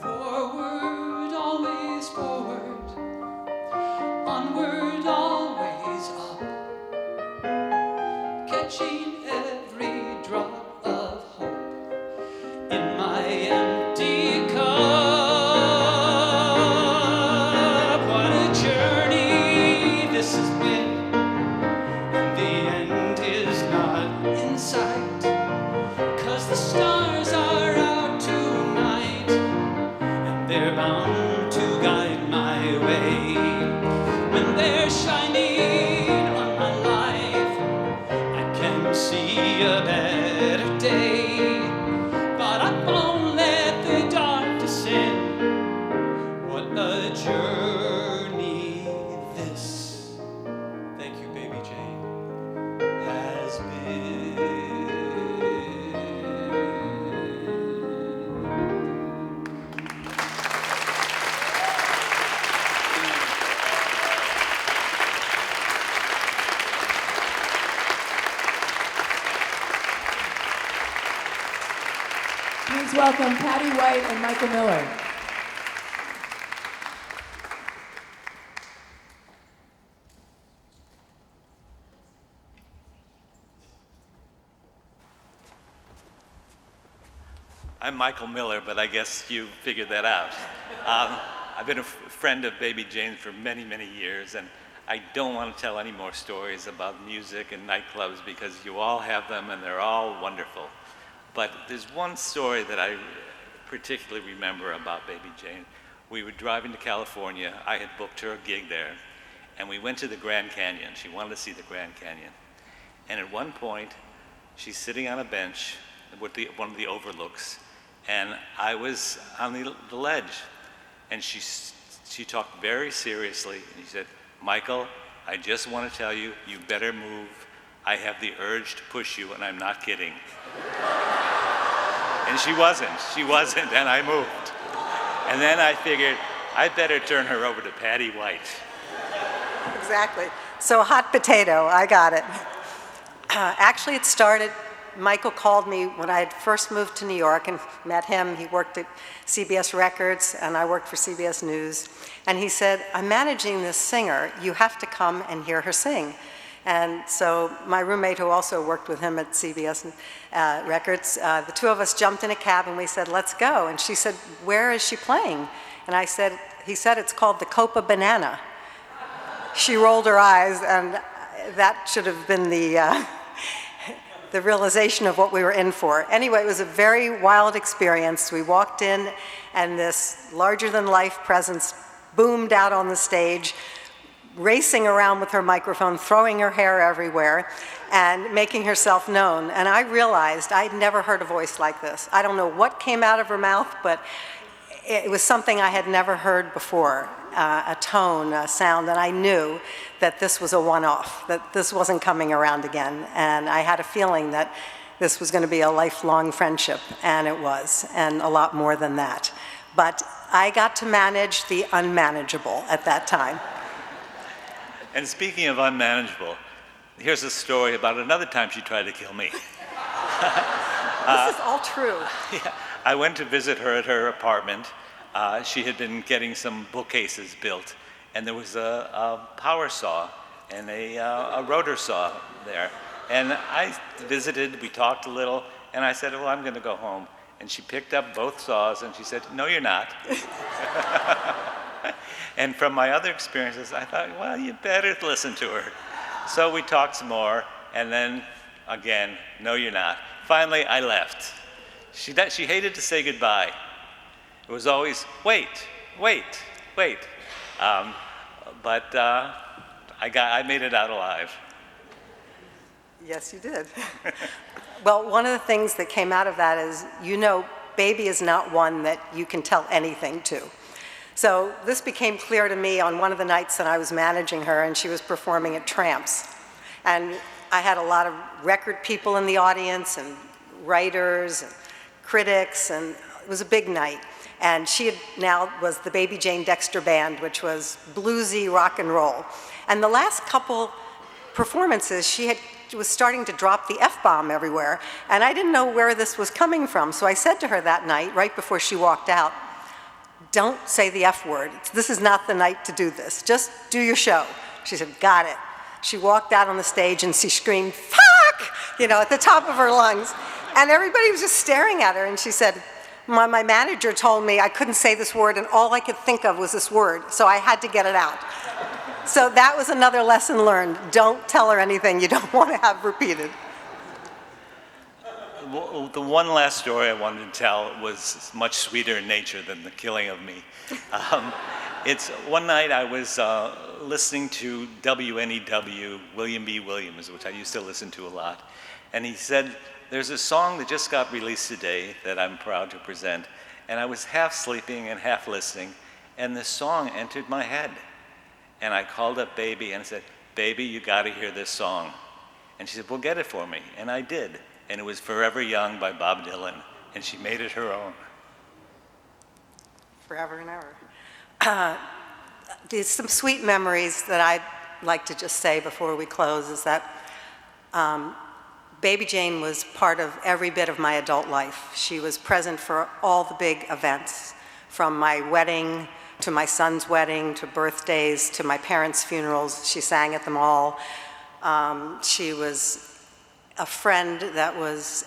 Speaker 14: Forward, always forward, onward, always up, catching every drop of hope in my empty cup. What a journey this has been, and the end is not in sight, 'cause the stars are out tonight, and they're bound to guide my way. When they're shining on my life, I can see a better day, but I won't let the darkness in. What a journey this, thank you, Baby Jane, has been.
Speaker 7: Please welcome Patty White and Michael Miller.
Speaker 15: I'm Michael Miller, but I guess you figured that out. I've been a friend of Baby Jane for many, many years, and I don't want to tell any more stories about music and nightclubs because you all have them and they're all wonderful. But there's one story that I particularly remember about Baby Jane. We were driving to California. I had booked her a gig there, and we went to the Grand Canyon. She wanted to see the Grand Canyon. And at one point, she's sitting on a bench with one of the overlooks, and I was on the ledge. And she talked very seriously, and she said, "Michael, I just want to tell you, you better move. I have the urge to push you, and I'm not kidding." And she wasn't, and I moved. And then I figured, I better turn her over to Patty White.
Speaker 16: Exactly. So hot potato, I got it. Actually, it started, Michael called me when I had first moved to New York and met him. He worked at CBS Records, and I worked for CBS News. And he said, "I'm managing this singer. You have to come and hear her sing." And so my roommate, who also worked with him at CBS Records, the two of us jumped in a cab and we said, let's go. And she said, where is she playing? And he said, it's called the Copa Banana. She rolled her eyes, and that should have been the realization of what we were in for. Anyway, it was a very wild experience. We walked in, and this larger-than-life presence boomed out on the stage, racing around with her microphone, throwing her hair everywhere, and making herself known. And I realized I'd never heard a voice like this. I don't know what came out of her mouth, but it was something I had never heard before, a tone, a sound, and I knew that this was a one-off, that this wasn't coming around again. And I had a feeling that this was going to be a lifelong friendship, and it was, and a lot more than that. But I got to manage the unmanageable at that time.
Speaker 15: And speaking of unmanageable, here's a story about another time she tried to kill me.
Speaker 16: This is all true.
Speaker 15: Yeah, I went to visit her at her apartment. She had been getting some bookcases built, and there was a power saw and a rotor saw there. And I visited, we talked a little, and I said, well, I'm going to go home. And she picked up both saws, and she said, no, you're not. And from my other experiences, I thought, well, you better listen to her. So we talked some more, and then, again, no, you're not. Finally, I left. She hated to say goodbye. It was always, wait. But I made it out alive.
Speaker 16: Yes, you did. Well, one of the things that came out of that is, Baby is not one that you can tell anything to. So this became clear to me on one of the nights that I was managing her, and she was performing at Tramps. And I had a lot of record people in the audience, and writers, and critics, and it was a big night. And she was the Baby Jane Dexter Band, which was bluesy rock and roll. And the last couple performances, she was starting to drop the F-bomb everywhere, and I didn't know where this was coming from. So I said to her that night, right before she walked out, don't say the F word. This is not the night to do this. Just do your show. She said, got it. She walked out on the stage and she screamed, fuck, at the top of her lungs. And everybody was just staring at her, and she said, my manager told me I couldn't say this word, and all I could think of was this word, so I had to get it out. So that was another lesson learned. Don't tell her anything you don't want to have repeated.
Speaker 15: The one last story I wanted to tell was much sweeter in nature than the killing of me. It's one night I was listening to WNEW, William B. Williams, which I used to listen to a lot, and he said, there's a song that just got released today that I'm proud to present, and I was half sleeping and half listening, and this song entered my head. And I called up Baby and said, Baby, you gotta hear this song. And she said, well, get it for me. And I did. And it was Forever Young by Bob Dylan, and she made it her own.
Speaker 16: Forever and ever. There's some sweet memories that I'd like to just say before we close, is that Baby Jane was part of every bit of my adult life. She was present for all the big events, from my wedding to my son's wedding, to birthdays, to my parents' funerals. She sang at them all. She was a friend that was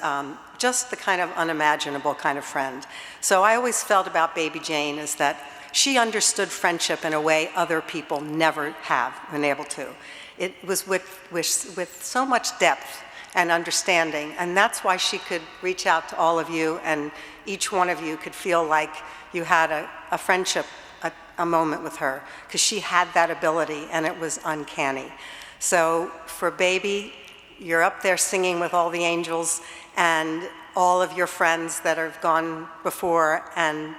Speaker 16: just the kind of unimaginable kind of friend. So I always felt about Baby Jane is that she understood friendship in a way other people never have been able to. It was with so much depth and understanding, and that's why she could reach out to all of you, and each one of you could feel like you had a friendship, a moment with her, because she had that ability, and it was uncanny. So for Baby, you're up there singing with all the angels and all of your friends that have gone before, and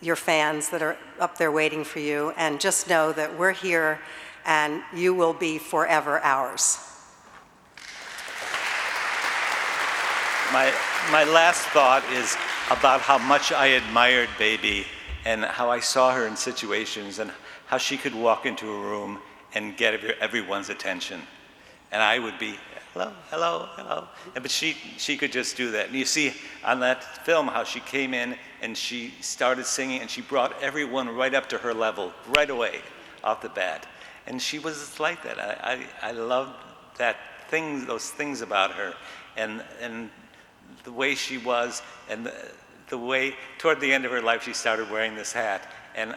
Speaker 16: your fans that are up there waiting for you, and just know that we're here and you will be forever ours.
Speaker 15: My last thought is about how much I admired Baby and how I saw her in situations and how she could walk into a room and get everyone's attention. And I would be, hello, hello, hello. But she could just do that. And you see on that film how she came in and she started singing and she brought everyone right up to her level right away off the bat. And she was like that. I loved those things about her, and the way she was, and the way toward the end of her life she started wearing this hat, and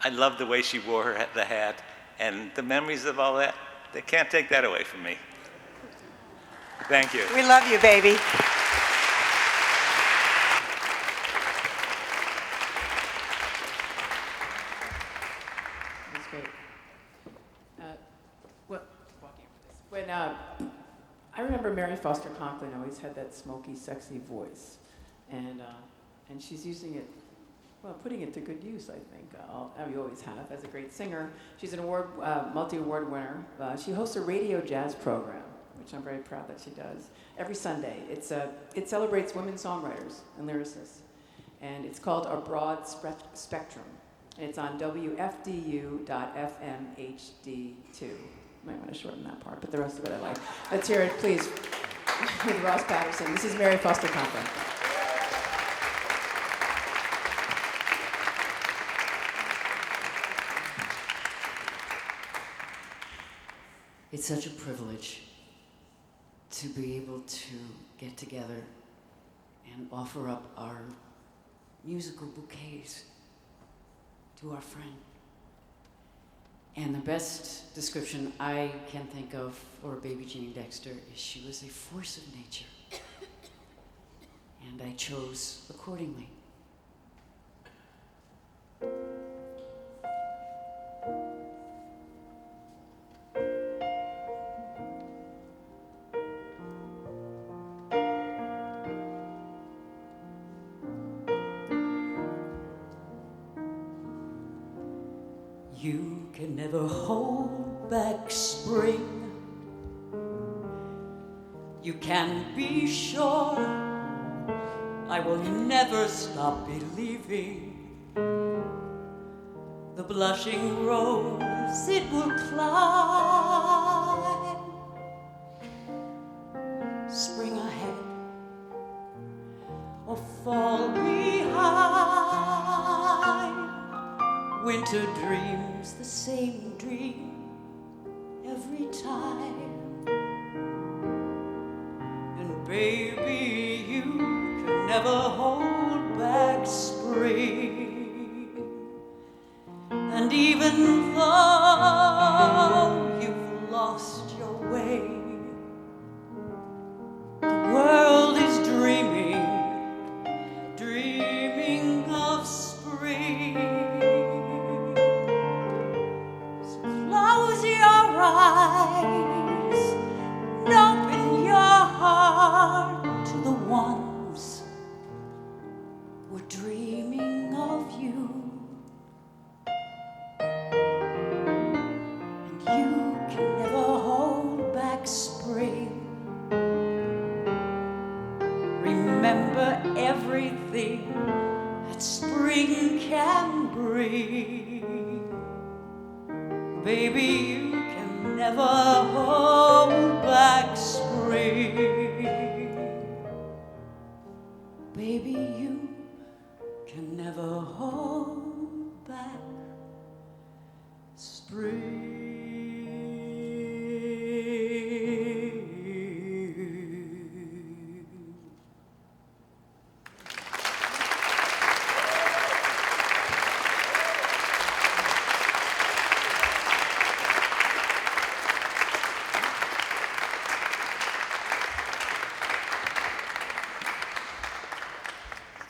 Speaker 15: I love the way she wore the hat, and the memories of all that. They can't take that away from me. Thank you.
Speaker 16: We love you, baby.
Speaker 7: That's great. When I remember Mary Foster Conklin always had that smoky, sexy voice, and she's using it, well, putting it to good use, I think. You always have, as a great singer. She's an multi-award winner. She hosts a radio jazz program, which I'm very proud that she does, every Sunday. It celebrates women songwriters and lyricists, and it's called A Broad Spectrum, and it's on WFDU.FM HD2. Might want to shorten that part, but the rest of it I like. Let's hear it, please, with Ross Patterson. This is Mary Foster Conklin.
Speaker 17: It's such a privilege to be able to get together and offer up our musical bouquets to our friend. And the best description I can think of for Baby Jane Dexter is she was a force of nature. And I chose accordingly.
Speaker 14: You can never hold back spring. You can be sure I will never stop believing. The blushing rose, it will climb. Spring ahead or fall behind. Winter dreams the same dream every time. And baby, you can never hold back spring. And even though you've lost your way, the world is dreaming, dreaming of spring. Close your eyes and open your heart to the ones who are dreaming of you. And you can never hold back spring. Remember everything that spring can bring. Baby, you can never hold back spring. Baby, you can never hold back spring.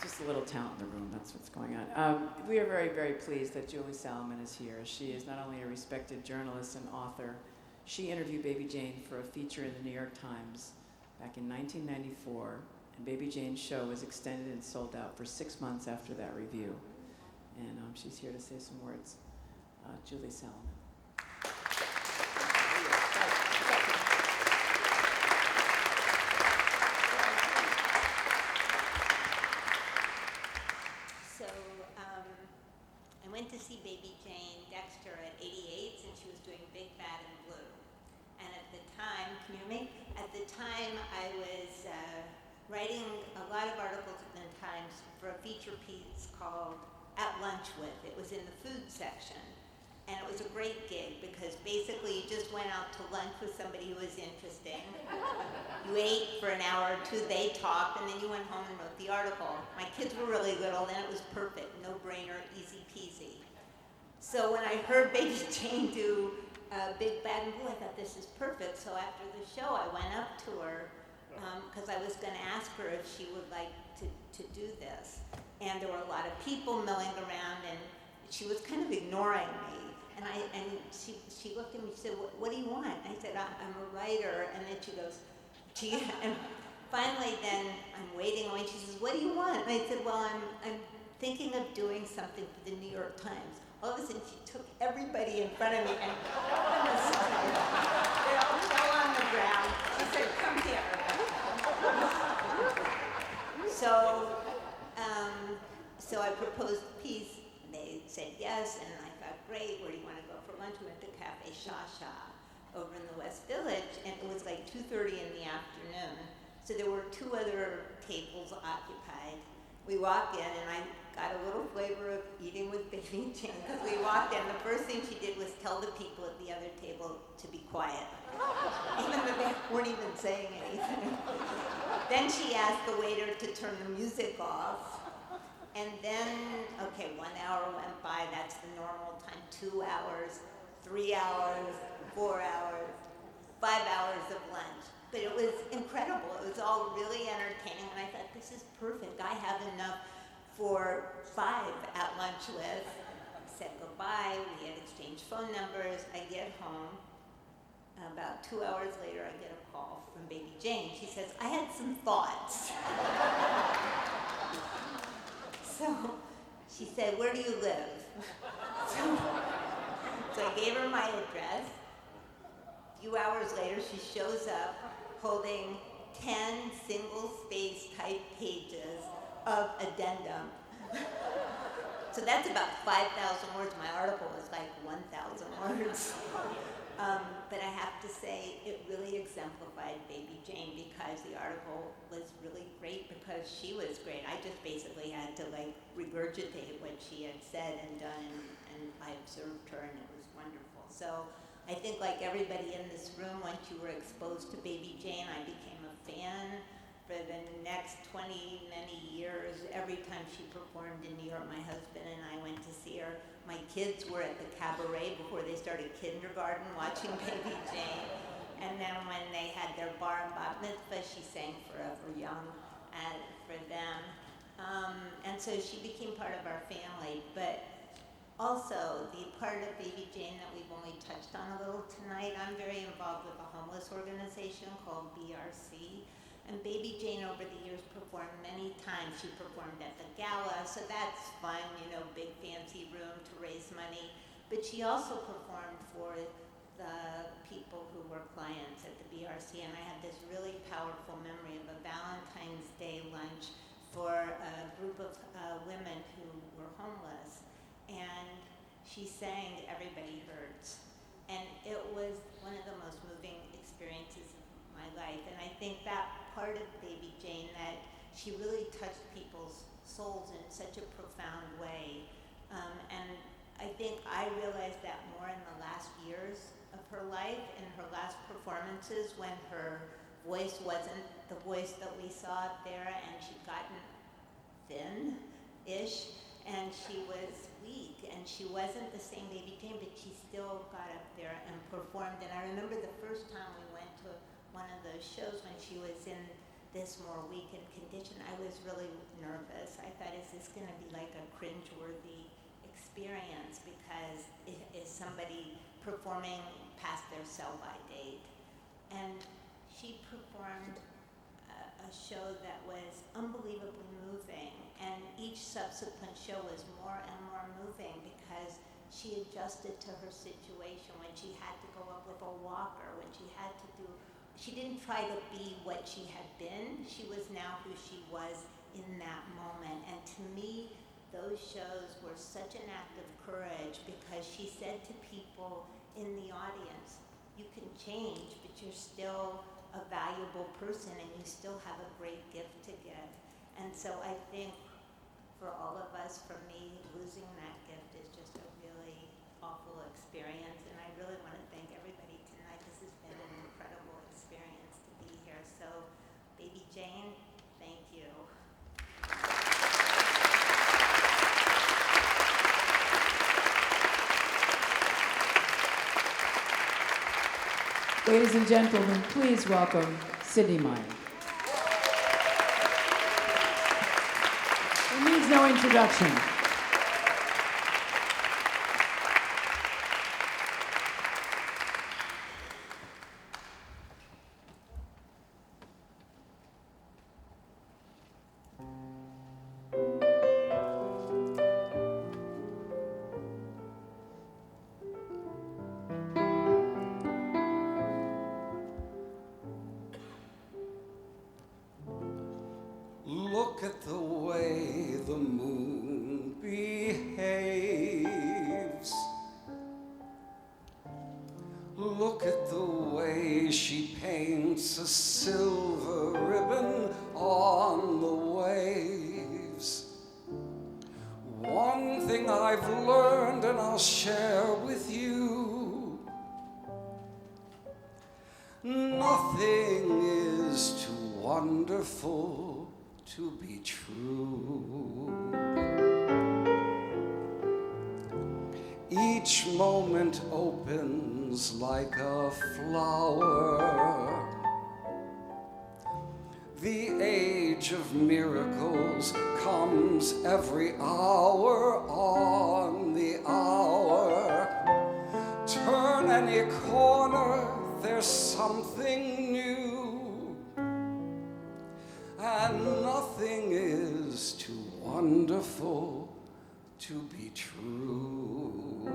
Speaker 7: Just a little talent in the room, that's what's going on. We are very, very pleased that Julie Salomon is here. She is not only a respected journalist and author, she interviewed Baby Jane for a feature in the New York Times back in 1994, and Baby Jane's show was extended and sold out for 6 months after that review. And she's here to say some words. Julie Salomon.
Speaker 18: So I went to see Baby Jane Dexter at 88, and she was doing Big Bad and Blue. And at the time, can you hear me? At the time, I was writing a lot of articles in the Times for a feature piece called At Lunch With. It was in the food section. And it was a great gig because basically you just went out to lunch with somebody who was interesting. You ate for an hour or two, they talked, and then you went home and wrote the article. My kids were really little, then it was perfect, no-brainer, easy peasy. So when I heard Baby Jane do Big Bad and Blue, I thought this is perfect. So after the show, I went up to her because I was going to ask her if she would like to do this. And there were a lot of people milling around, and she was kind of ignoring me. And she looked at me, she said, what do you want? I said, I'm a writer. And then she goes, and finally then I'm waiting, and she says, what do you want? And I said, well, I'm thinking of doing something for the New York Times. All of a sudden she took everybody in front of me and put them aside. They all fell on the ground. She said, come here. So I proposed the piece, and they said yes, and I thought, great, where do you want to go for lunch? We went to Cafe Shasha over in the West Village, and it was like 2:30 in the afternoon. So there were 2 other tables occupied. We walked in, and I got a little flavor of eating with Baby Jane, because we walked in, the first thing she did was tell the people at the other table to be quiet, even though they weren't even saying anything. Then she asked the waiter to turn the music off. And then, okay, 1 hour went by, that's the normal time, 2 hours, 3 hours, 4 hours, 5 hours of lunch. But it was incredible. It was all really entertaining, and I thought, this is perfect. I have enough for 5 at lunch with. I said goodbye, we had exchanged phone numbers. I get home. About 2 hours later, I get a call from Baby Jane. She says, I had some thoughts. So she said, where do you live? So I gave her my address. A few hours later, she shows up holding 10 single-space type pages of addendum. So that's about 5,000 words. My article was like 1,000 words. But I have to say, it really exemplified Baby Jane because the article was really great because she was great. I just basically had to like regurgitate what she had said and done, and I observed her, and it was wonderful. So I think like everybody in this room, once you were exposed to Baby Jane, I became a fan. For the next 20 many years, every time she performed in New York, my husband and I went to see her. My kids were at the cabaret before they started kindergarten watching Baby Jane. And then when they had their bar and bat mitzvah, she sang Forever Young for them. And so she became part of our family. But also, the part of Baby Jane that we've only touched on a little tonight, I'm very involved with a homeless organization called BRC. And Baby Jane over the years performed many times. She performed at the gala, so that's fun, you know, big fancy room to raise money. But she also performed for the people who were clients at the BRC, and I have this really powerful memory of a Valentine's Day lunch for a group of women who were homeless. And she sang Everybody Hurts. And it was one of the most moving experiences of my life. And I think that part of Baby Jane, that she really touched people's souls in such a profound way. And I think I realized that more in the last years of her life, in her last performances, when her voice wasn't the voice that we saw up there, and she'd gotten thin-ish, and she was weak, and she wasn't the same Baby Jane, but she still got up there and performed. And I remember the first time we went to one of those shows when she was in this more weakened condition, I was really nervous. I thought, is this going to be like a cringeworthy experience, because is somebody performing past their sell-by date? And she performed a show that was unbelievably moving, and each subsequent show was more and more moving because she adjusted to her situation. When she had to go up with a walker, when she had to do, she didn't try to be what she had been. She was now who she was in that moment. And to me, those shows were such an act of courage, because she said to people in the audience, you can change, but you're still a valuable person and you still have a great gift to give. And so I think for all of us, for me, losing that gift is just a really awful experience, and I really want to thank everybody tonight. This has been an incredible experience to be here. So, Baby Jane, thank you.
Speaker 7: Ladies and gentlemen, please welcome Sidney Meyer. It needs no introduction.
Speaker 19: Look at the way the moon behaves. Look at the way she paints a silver ribbon on the waves. One thing I've learned and I'll share with you. Nothing is too wonderful to be true. Each moment opens like a flower. The age of miracles comes every hour on the hour. Turn any corner, there's something new. And nothing is too wonderful to be true.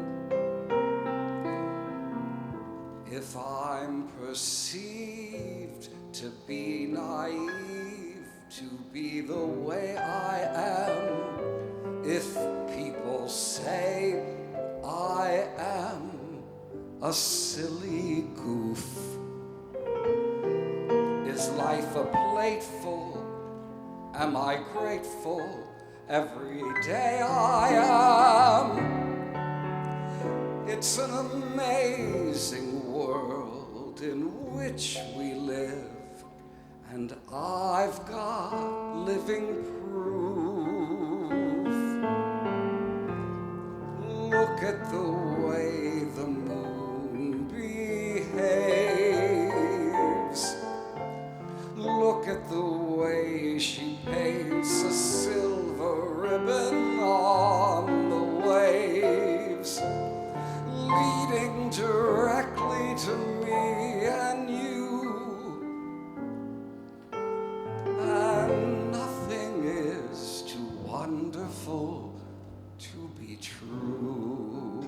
Speaker 19: If I'm perceived to be naive, to be the way I am, if people say I am a silly goof, is life a plateful? Am I grateful? Every day I am. It's an amazing world in which we live, and I've got living proof. Look at the way the moon behaves. Look at the way she paints a silver ribbon on the waves, leading directly to me and you. And nothing is too wonderful to be true.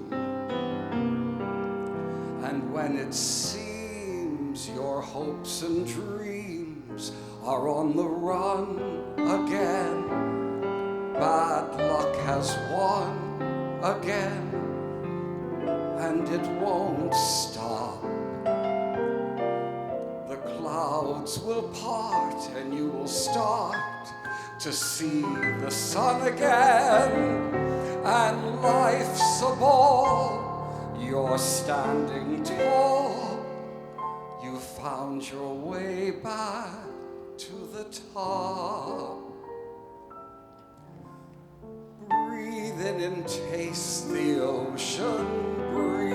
Speaker 19: And when it seems your hopes and dreams are on the run again, bad luck has won again, and it won't stop. The clouds will part and you will start to see the sun again, and life's a ball. You're standing tall. You found your way back to the top. Breathe in and taste the ocean breeze.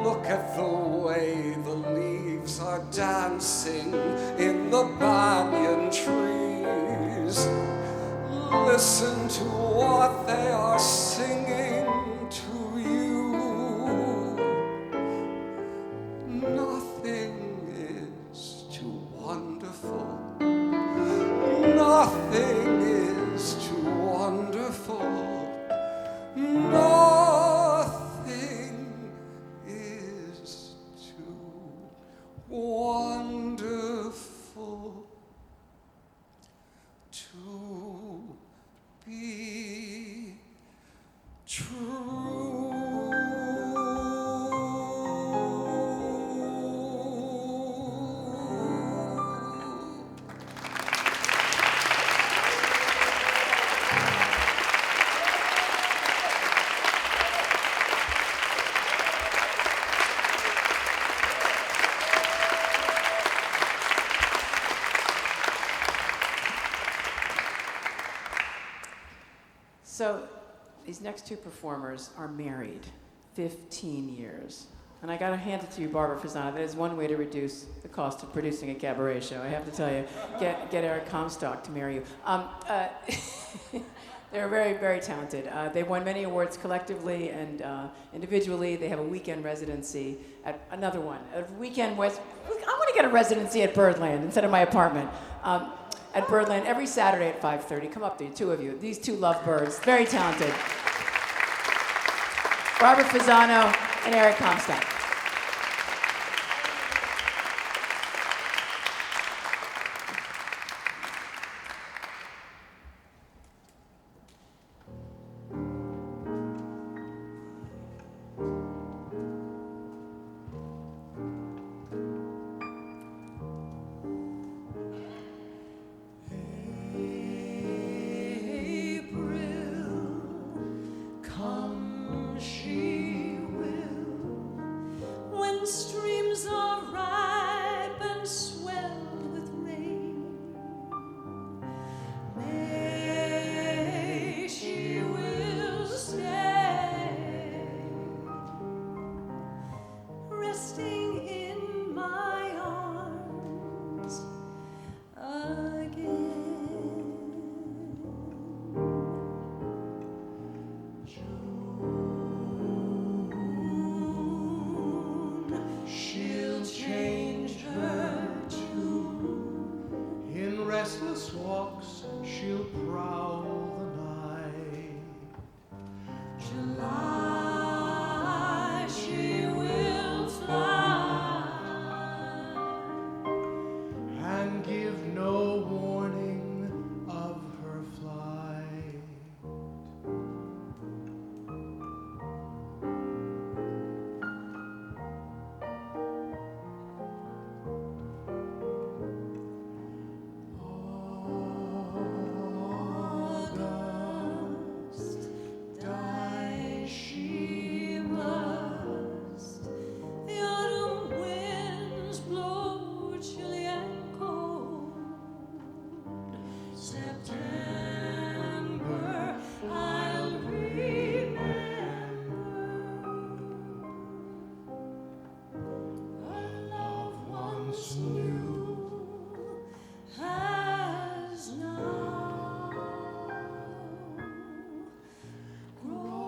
Speaker 19: Look at the way the leaves are dancing in the banyan trees. Listen to what they are singing to you. Nothing is too wonderful. Nothing is too wonderful. Nothing is too wonderful to be true.
Speaker 7: So these next two performers are married 15 years. And I gotta hand it to you, Barbara Fasano. That is one way to reduce the cost of producing a cabaret show. I have to tell you, get Eric Comstock to marry you. They're very, very talented. They've won many awards collectively and individually. They have a weekend residency at another one. I want to get a residency at Birdland instead of my apartment. At Birdland every Saturday at 5:30. Come up, the two of you. These two lovebirds, very talented. Barbara Fasano and Eric Comstock.
Speaker 14: Come she will, when streams are ripe and swelled with rain. May she will stay, resting in my arms again.
Speaker 10: She'll change her tune. In restless walks, she'll prowl the night.
Speaker 14: July she will fly
Speaker 10: and give no warning of her flight. August, die she must.
Speaker 14: The autumn winds blow chilly and cold. September I'll remember. A love once new has now grown.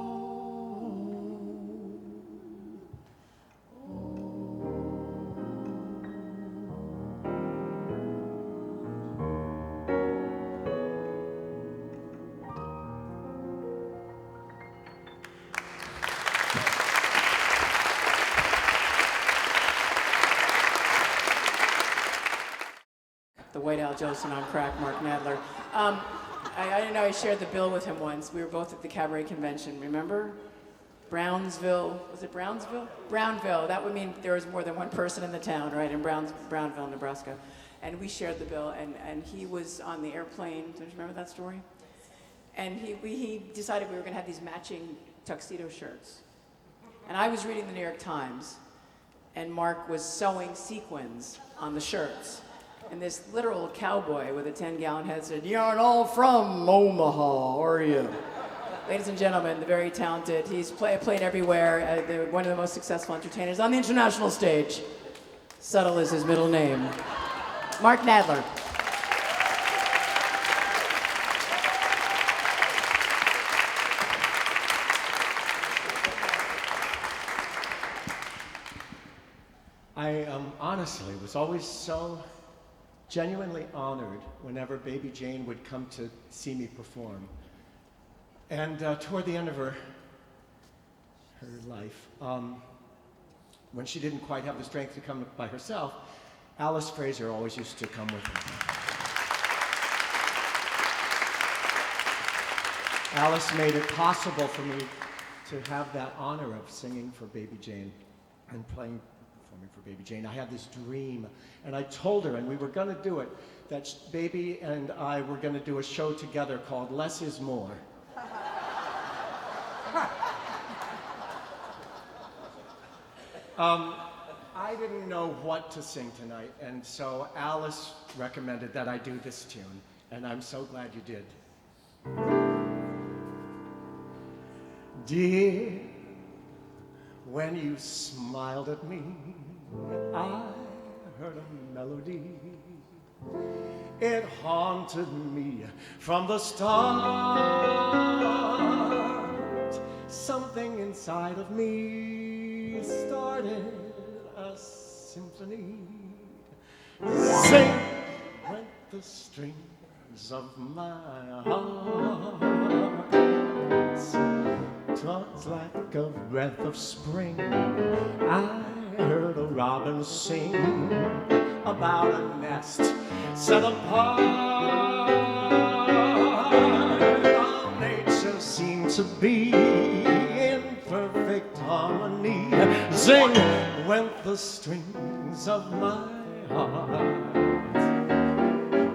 Speaker 7: The White Al Jolson on crack, Mark Nadler. I didn't know I shared the bill with him once. We were both at the cabaret convention, remember? Brownsville, was it Brownsville? Brownville, that would mean there was more than one person in the town, right, in Brownville, Nebraska. And we shared the bill, and he was on the airplane. Don't you remember that story? And he decided we were gonna have these matching tuxedo shirts. And I was reading the New York Times, and Mark was sewing sequins on the shirts. And this literal cowboy with a 10-gallon head said, "You aren't all from Omaha, are you?" Ladies and gentlemen, the very talented, he's played everywhere, one of the most successful entertainers on the international stage. Subtle is his middle name. Mark Nadler.
Speaker 20: I honestly was always so genuinely honored whenever Baby Jane would come to see me perform. And toward the end of her life, when she didn't quite have the strength to come by herself, Alice Fraser always used to come with her. Alice made it possible for me to have that honor of singing for Baby Jane and performing for Baby Jane. I had this dream, and I told her, and we were going to do it, that Baby and I were going to do a show together called Less is More. I didn't know what to sing tonight, and so Alice recommended that I do this tune, and I'm so glad you did. Dear, when you smiled at me, I heard a melody. It haunted me from the start. Something inside of me started a symphony. Sing went the strings of my heart. 'Twas like a breath of spring. I heard a robin sing about a nest set apart. All nature seemed to be in perfect harmony. Sing went the strings of my heart.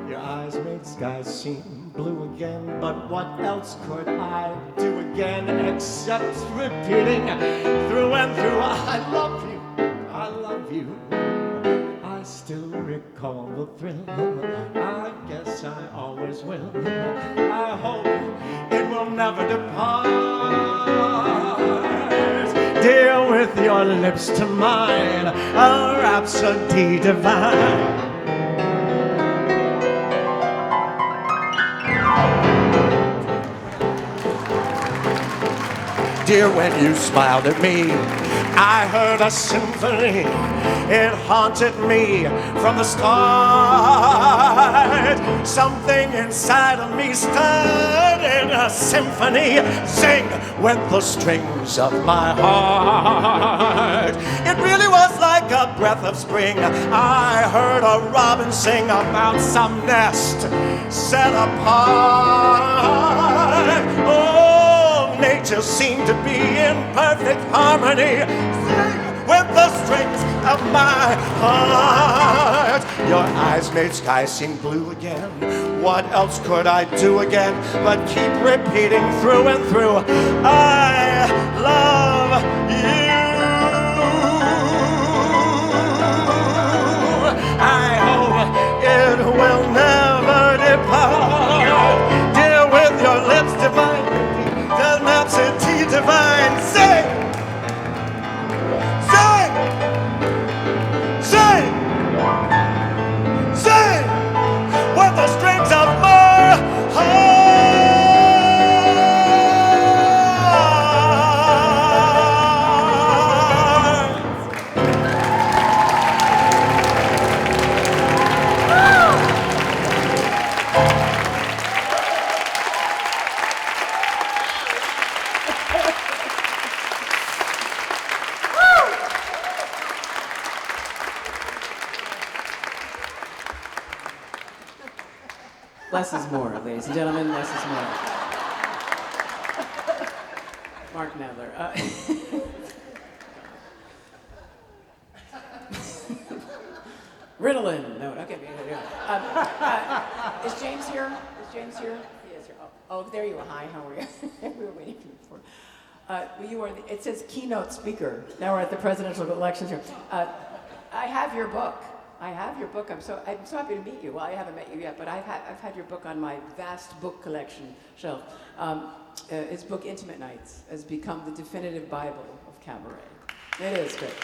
Speaker 20: Your eyes made skies seem blue again, but what else could I do again except repeating through and through, I love you, I love you. I still recall the thrill, I guess I always will. I hope it will never depart. Dear, with your lips to mine, a rhapsody divine. Dear, when you smiled at me, I heard a symphony. It haunted me from the start. Something inside of me started a symphony. Sing went the strings of my heart. It really was like a breath of spring. I heard a robin sing about some nest set apart. Oh, nature seemed to be in perfect harmony. Sing with the strings of my heart. Your eyes made skies seem blue again. What else could I do again but keep repeating through and through, I love you. I hope it will never depart. Dear, with your lips divine, the rhapsody divine, sing, sing, sing, sing, with the strings of my heart.
Speaker 7: Less is more, ladies and gentlemen, less is more. Mark Nadler. Ritalin. No, okay. Is James here? Is James here? He is here. Oh, there you are. Hi, how are you? We were waiting for you before. Well, you are. It says keynote speaker. Now we're at the presidential elections here. I have your book. I'm so happy to meet you. Well, I haven't met you yet, but I've had your book on my vast book collection shelf. His book, Intimate Nights, has become the definitive Bible of cabaret. It is good.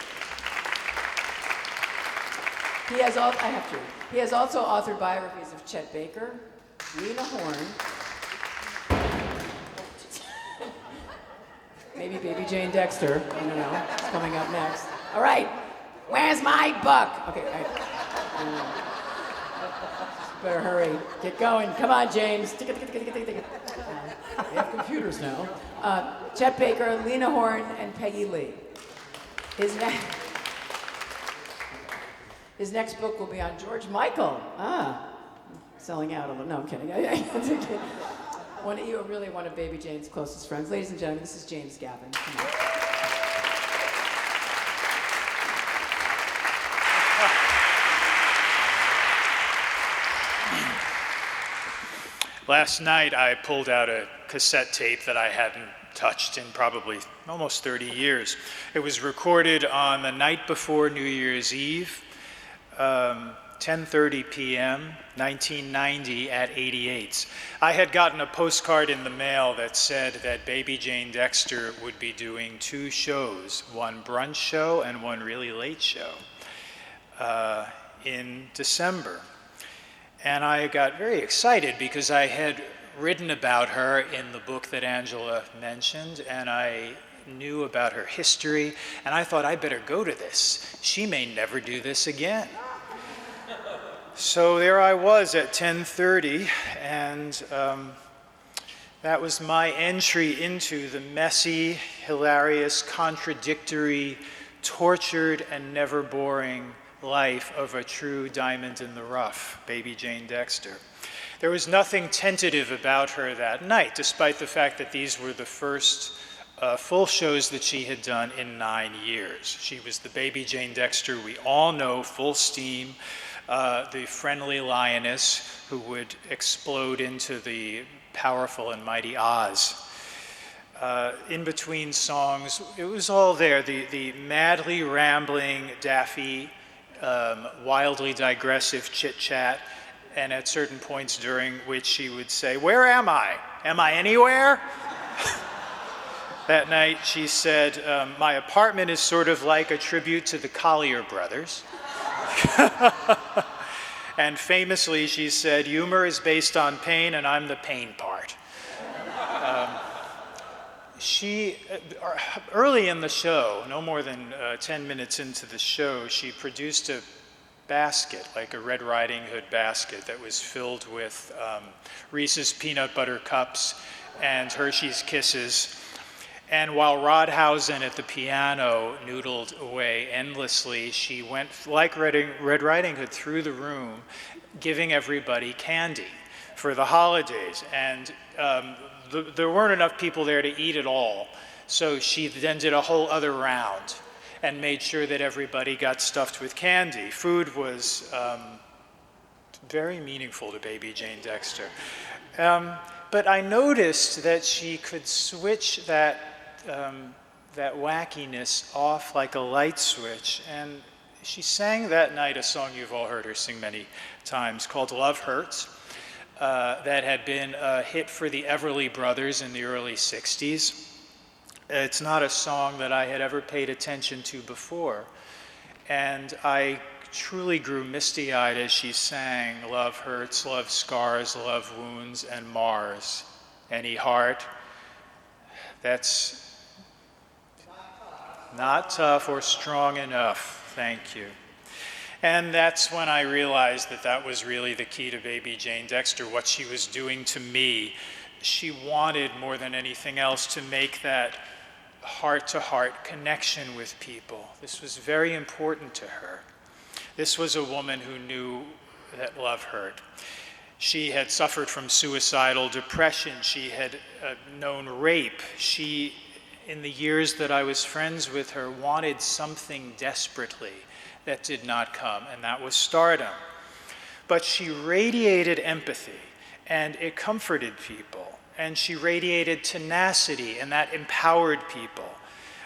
Speaker 7: He has also authored biographies of Chet Baker, Lena Horne, maybe Baby Jane Dexter. I don't know. It's coming up next. All right. Where's my book? Okay, better hurry. Get going. Come on, James. We have computers now. Chet Baker, Lena Horne, and Peggy Lee. His next book will be on George Michael. Selling out a little. No, I'm kidding. You're really one of Baby Jane's closest friends. Ladies and gentlemen, this is James Gavin. Come on.
Speaker 21: Last night, I pulled out a cassette tape that I hadn't touched in probably almost 30 years. It was recorded on the night before New Year's Eve. 10:30 p.m., 1990 at 88's. I had gotten a postcard in the mail that said that Baby Jane Dexter would be doing 2 shows, one brunch show and one really late show in December. And I got very excited because I had written about her in the book that Angela mentioned, and I knew about her history, and I thought I better go to this. She may never do this again. So there I was at 10:30, and that was my entry into the messy, hilarious, contradictory, tortured, and never boring life of a true diamond in the rough, Baby Jane Dexter. There was nothing tentative about her that night, despite the fact that these were the first full shows that she had done in 9 years. She was the Baby Jane Dexter we all know, full steam, the friendly lioness who would explode into the powerful and mighty Oz. In between songs, it was all there, the madly rambling, daffy, wildly digressive chit-chat, and at certain points during which she would say, "Where am I? Am I anywhere?" That night she said, "My apartment is sort of like a tribute to the Collier brothers." And famously she said, "Humor is based on pain and I'm the pain part." Early in the show, no more than 10 minutes into the show, she produced a basket, like a Red Riding Hood basket, that was filled with Reese's Peanut Butter Cups and Hershey's Kisses. And while Rodhausen at the piano noodled away endlessly, she went, like Red Riding Hood, through the room, giving everybody candy for the holidays. And there weren't enough people there to eat it all, so she then did a whole other round and made sure that everybody got stuffed with candy. Food was very meaningful to Baby Jane Dexter. But I noticed that she could switch that wackiness off like a light switch, and she sang that night a song you've all heard her sing many times called "Love Hurts," that had been a hit for the Everly Brothers in the early 60s. It's not a song that I had ever paid attention to before, and I truly grew misty-eyed as she sang "Love hurts, love scars, love wounds, and Mars. Any heart that's not tough or strong enough." Thank you. And that's when I realized that that was really the key to Baby Jane Dexter, what she was doing to me. She wanted more than anything else to make that heart-to-heart connection with people. This was very important to her. This was a woman who knew that love hurt. She had suffered from suicidal depression. She had known rape. She, in the years that I was friends with her, wanted something desperately that did not come, and that was stardom. But she radiated empathy, and it comforted people. And she radiated tenacity, and that empowered people.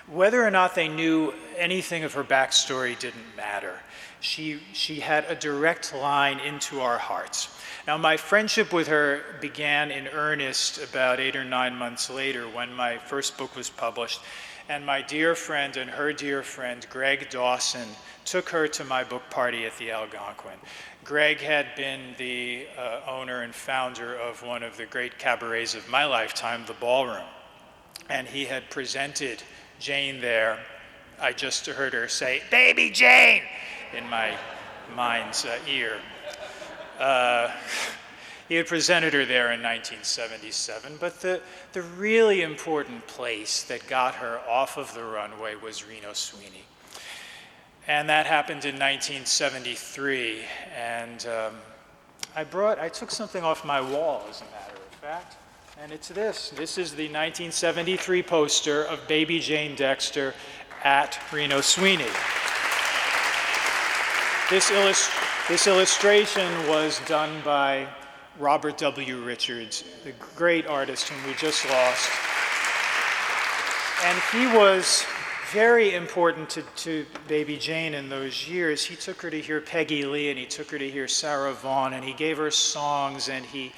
Speaker 21: Whether or not they knew anything of her backstory didn't matter. She had a direct line into our hearts. Now, my friendship with her began in earnest about 8 or 9 months later when my first book was published, and my dear friend and her dear friend, Greg Dawson, took her to my book party at the Algonquin. Greg had been the owner and founder of one of the great cabarets of my lifetime, the Ballroom, and he had presented Jane there. I just heard her say, "Baby Jane," in my mind's ear. He had presented her there in 1977, but the really important place that got her off of the runway was Reno Sweeney. And that happened in 1973, and I took something off my wall, as a matter of fact, and it's this. This is the 1973 poster of Baby Jane Dexter at Reno Sweeney. This illustration was done by Robert W. Richards, the great artist whom we just lost. And he was very important to Baby Jane in those years. He took her to hear Peggy Lee, and he took her to hear Sarah Vaughan, and he gave her songs, and he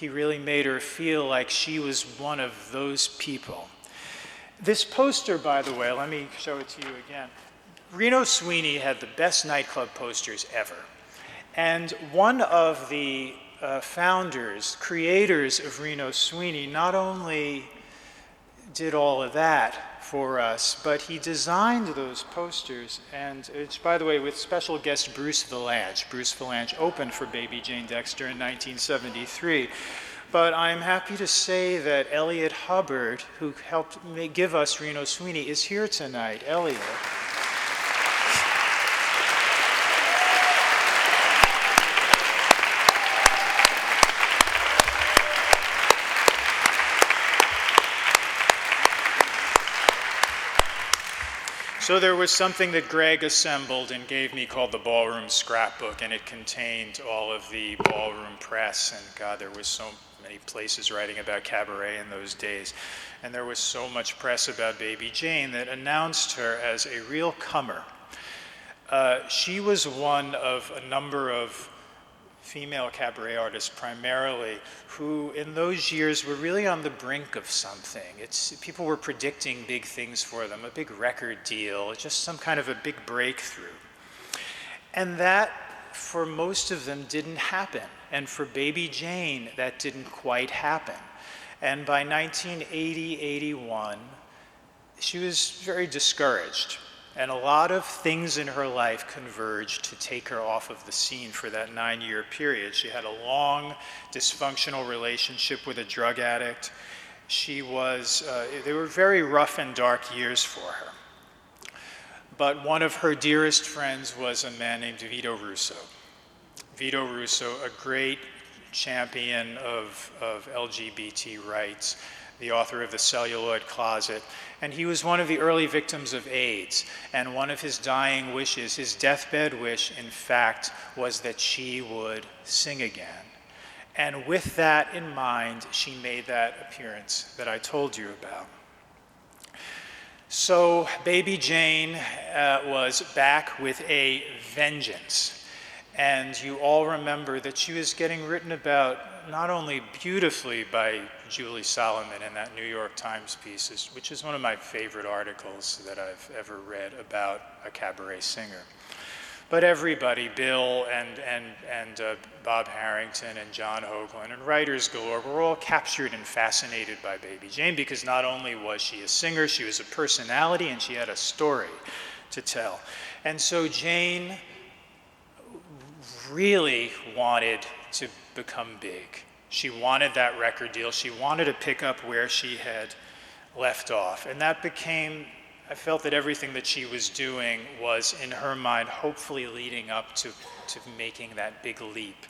Speaker 21: really made her feel like she was one of those people. This poster, by the way, let me show it to you again. Reno Sweeney had the best nightclub posters ever. And one of the founders, creators of Reno Sweeney, not only did all of that for us, but he designed those posters, and it's, by the way, with special guest Bruce Vilanch. Bruce Vilanch opened for Baby Jane Dexter in 1973. But I'm happy to say that Elliot Hubbard, who helped give us Reno Sweeney, is here tonight. Elliot. So there was something that Greg assembled and gave me called the Ballroom Scrapbook, and it contained all of the ballroom press, and God, there was so many places writing about cabaret in those days. And there was so much press about Baby Jane that announced her as a real comer. She was one of a number of female cabaret artists primarily who in those years were really on the brink of something. People were predicting big things for them, a big record deal, just some kind of a big breakthrough. And that, for most of them, didn't happen. And for Baby Jane, that didn't quite happen. And by 1980-81, she was very discouraged. And a lot of things in her life converged to take her off of the scene for that 9-year period. She had a long, dysfunctional relationship with a drug addict. They were very rough and dark years for her. But one of her dearest friends was a man named Vito Russo. Vito Russo, a great champion of LGBT rights, the author of The Celluloid Closet, and he was one of the early victims of AIDS. And one of his dying wishes, his deathbed wish, in fact, was that she would sing again. And with that in mind, she made that appearance that I told you about. So Baby Jane was back with a vengeance. And you all remember that she was getting written about not only beautifully by Julie Solomon in that New York Times piece, which is one of my favorite articles that I've ever read about a cabaret singer, but everybody, Bill and Bob Harrington and John Hoagland and writers galore, were all captured and fascinated by Baby Jane because not only was she a singer, she was a personality and she had a story to tell. And so Jane really wanted to become big. She wanted that record deal. She wanted to pick up where she had left off. And that became, I felt that everything that she was doing was, in her mind, hopefully leading up to making that big leap.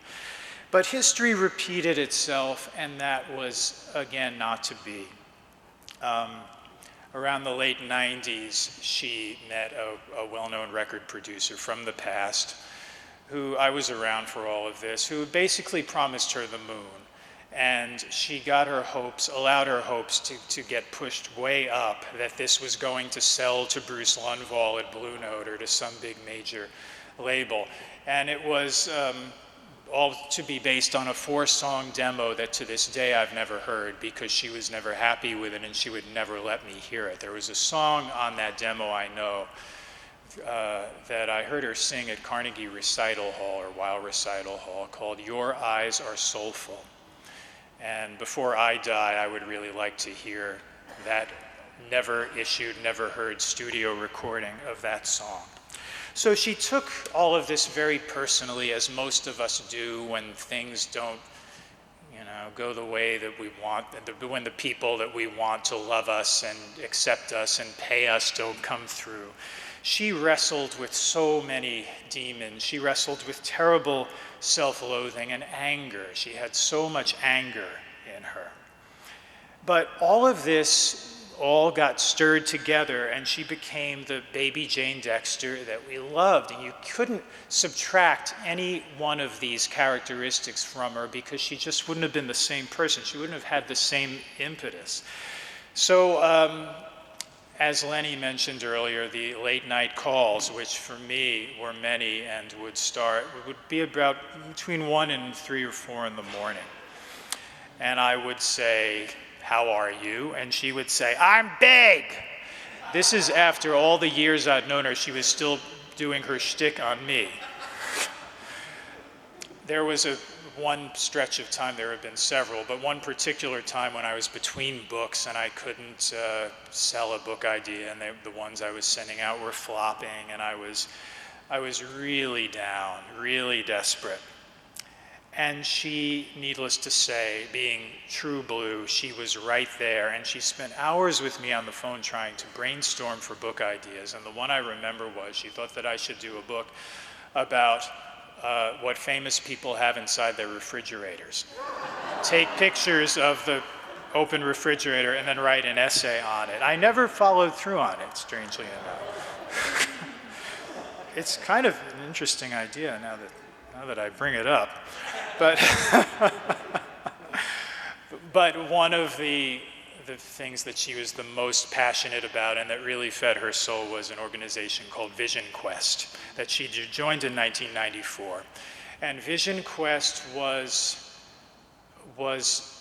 Speaker 21: But history repeated itself, and that was, again, not to be. Around the late 90s, she met a well-known record producer from the past, who I was around for all of this, who basically promised her the moon. And she got her hopes, allowed her hopes to get pushed way up, that this was going to sell to Bruce Lundvall at Blue Note or to some big major label. And it was all to be based on a 4-song demo that to this day I've never heard because she was never happy with it and she would never let me hear it. There was a song on that demo I know that I heard her sing at Carnegie Recital Hall or Weill Recital Hall called Your Eyes Are Soulful. And before I die, I would really like to hear that never issued, never heard studio recording of that song. So she took all of this very personally, as most of us do when things don't, go the way that we want, when the people that we want to love us and accept us and pay us don't come through. She wrestled with so many demons. She wrestled with terrible self-loathing and anger. She had so much anger in her. But all of this all got stirred together and she became the Baby Jane Dexter that we loved. And you couldn't subtract any one of these characteristics from her because she just wouldn't have been the same person. She wouldn't have had the same impetus. So as Lenny mentioned earlier, the late night calls, which for me were many and would be about between 1 and 3 or 4 in the morning. And I would say, "How are you?" And she would say, "I'm big." This is after all the years I'd known her, she was still doing her shtick on me. There was one stretch of time, there have been several, but one particular time when I was between books and I couldn't sell a book idea, and the ones I was sending out were flopping, and I was really down, really desperate. And she, needless to say, being true blue, she was right there, and she spent hours with me on the phone trying to brainstorm for book ideas. And the one I remember was she thought that I should do a book about what famous people have inside their refrigerators. Take pictures of the open refrigerator and then write an essay on it. I never followed through on it, strangely enough. It's kind of an interesting idea now that I bring it up. But one of the things that she was the most passionate about and that really fed her soul was an organization called Vision Quest that she joined in 1994. And Vision Quest was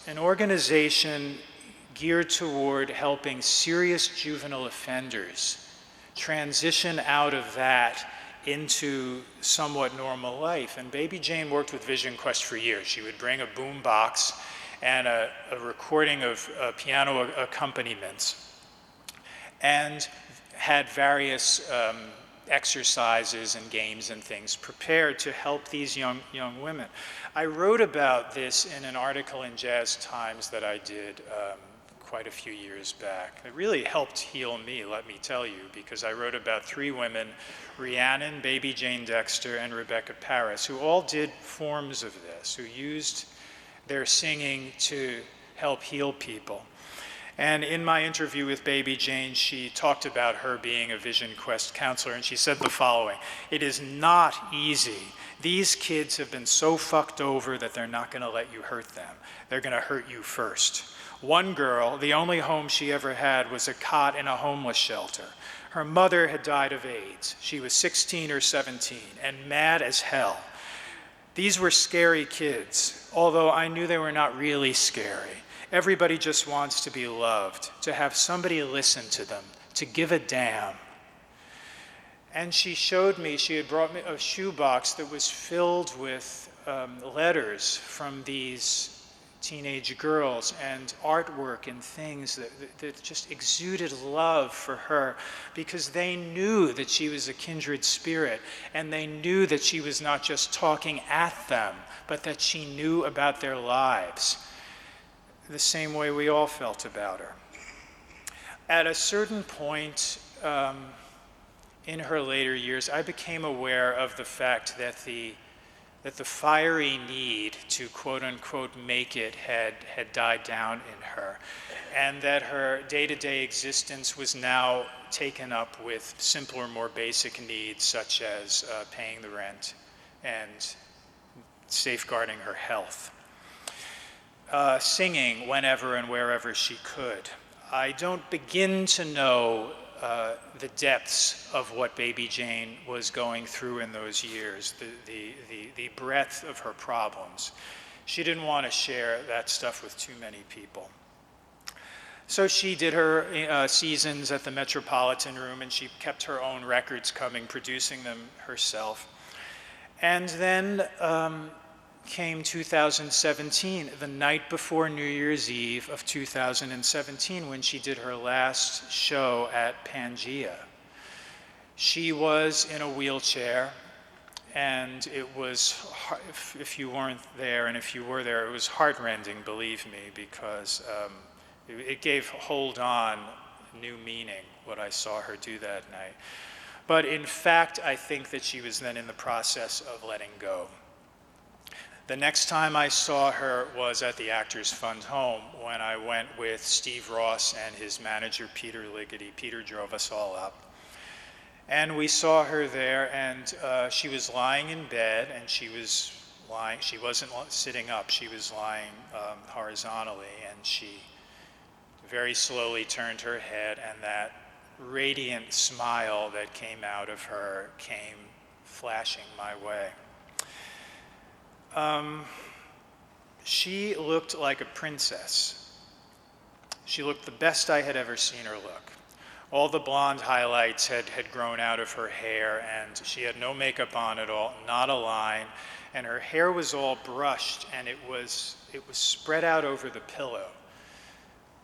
Speaker 21: an organization geared toward helping serious juvenile offenders transition out of that into somewhat normal life. And Baby Jane worked with Vision Quest for years. She would bring a boom box and a recording of piano accompaniments and had various exercises and games and things prepared to help these young women. I wrote about this in an article in Jazz Times that I did quite a few years back. It really helped heal me, let me tell you, because I wrote about 3 women, Rhiannon, Baby Jane Dexter, and Rebecca Paris, who all did forms of this, who used their singing to help heal people. And in my interview with Baby Jane, she talked about her being a Vision Quest counselor, and she said the following: "It is not easy. These kids have been so fucked over that they're not gonna let you hurt them. They're gonna hurt you first." One girl, the only home she ever had was a cot in a homeless shelter. Her mother had died of AIDS. She was 16 or 17 and mad as hell. These were scary kids, although I knew they were not really scary. Everybody just wants to be loved, to have somebody listen to them, to give a damn. And she showed me, she had brought me a shoebox that was filled with letters from these teenage girls and artwork and things that just exuded love for her, because they knew that she was a kindred spirit, and they knew that she was not just talking at them, but that she knew about their lives, the same way we all felt about her. At a certain point in her later years, I became aware of the fact that the fiery need to quote-unquote make it had died down in her, and that her day-to-day existence was now taken up with simpler, more basic needs, such as paying the rent and safeguarding her health. Singing whenever and wherever she could. I don't begin to know the depths of what Baby Jane was going through in those years, the breadth of her problems. She didn't want to share that stuff with too many people. So she did her seasons at the Metropolitan Room, and she kept her own records coming, producing them herself. And then came 2017, the night before New Year's Eve of 2017, when she did her last show at Pangea. She was in a wheelchair, and it was, if you weren't there, and if you were there, it was heartrending, believe me, because it gave Hold On new meaning, what I saw her do that night. But in fact, I think that she was then in the process of letting go. The next time I saw her was at the Actors Fund home, when I went with Steve Ross and his manager, Peter Ligety. Peter drove us all up. And we saw her there, and she was lying in bed, and she wasn't sitting up, she was lying horizontally, and she very slowly turned her head, and that radiant smile that came out of her came flashing my way. She looked like a princess. She looked the best I had ever seen her look. All the blonde highlights had grown out of her hair, and she had no makeup on at all, not a line, and her hair was all brushed, and it was spread out over the pillow.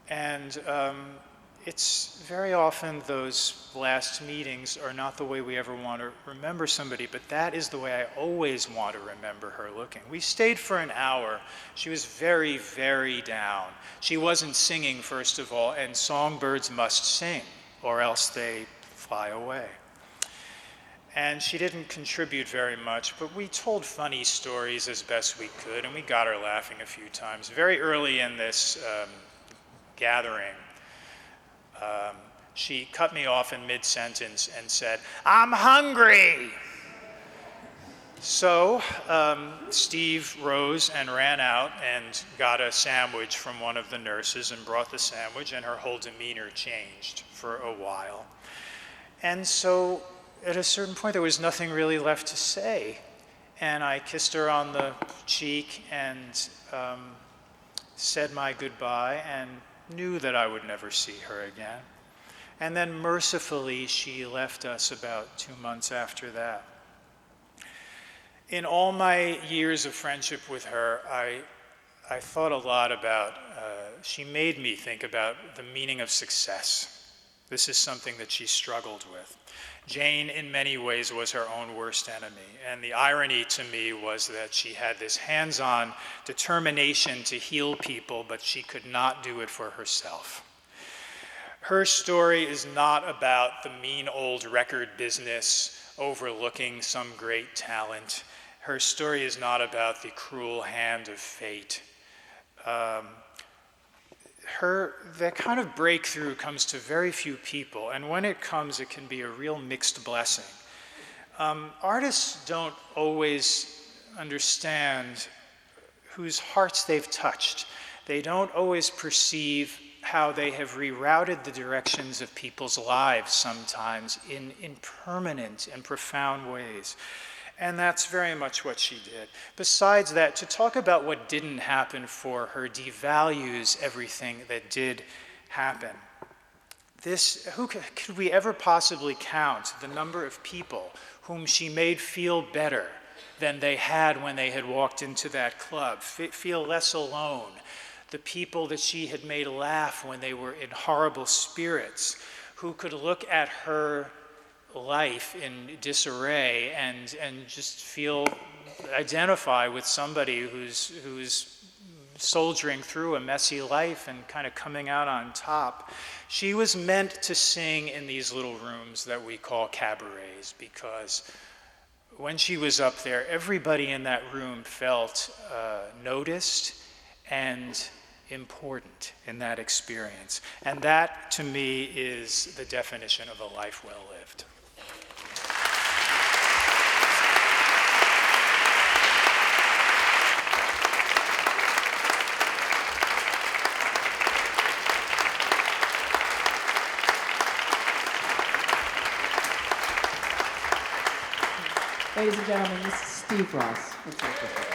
Speaker 21: And it's very often those last meetings are not the way we ever want to remember somebody, but that is the way I always want to remember her looking. We stayed for an hour. She was very, very down. She wasn't singing, first of all, and songbirds must sing, or else they fly away. And she didn't contribute very much, but we told funny stories as best we could, and we got her laughing a few times. Very early in this gathering, she cut me off in mid-sentence and said, "I'm hungry!" So Steve rose and ran out and got a sandwich from one of the nurses and brought the sandwich, and her whole demeanor changed for a while. And so at a certain point, there was nothing really left to say. And I kissed her on the cheek and said my goodbye and knew that I would never see her again. And then mercifully, she left us about 2 months after that. In all my years of friendship with her, I thought a lot about, she made me think about the meaning of success. This is something that she struggled with. Jane, in many ways, was her own worst enemy. And the irony to me was that she had this hands-on determination to heal people, but she could not do it for herself. Her story is not about the mean old record business overlooking some great talent. Her story is not about the cruel hand of fate. That kind of breakthrough comes to very few people, and when it comes, it can be a real mixed blessing. Artists don't always understand whose hearts they've touched. They don't always perceive how they have rerouted the directions of people's lives sometimes in permanent and profound ways. And that's very much what she did. Besides that, to talk about what didn't happen for her devalues everything that did happen. Could we ever possibly count the number of people whom she made feel better than they had when they had walked into that club, feel less alone? The people that she had made laugh when they were in horrible spirits, who could look at her life in disarray and just identify with somebody who's soldiering through a messy life and kind of coming out on top. She was meant to sing in these little rooms that we call cabarets, because when she was up there, everybody in that room felt noticed and important in that experience. And that, to me, is the definition of a life well lived.
Speaker 7: Ladies and gentlemen, this is Steve Ross. Let's work with it.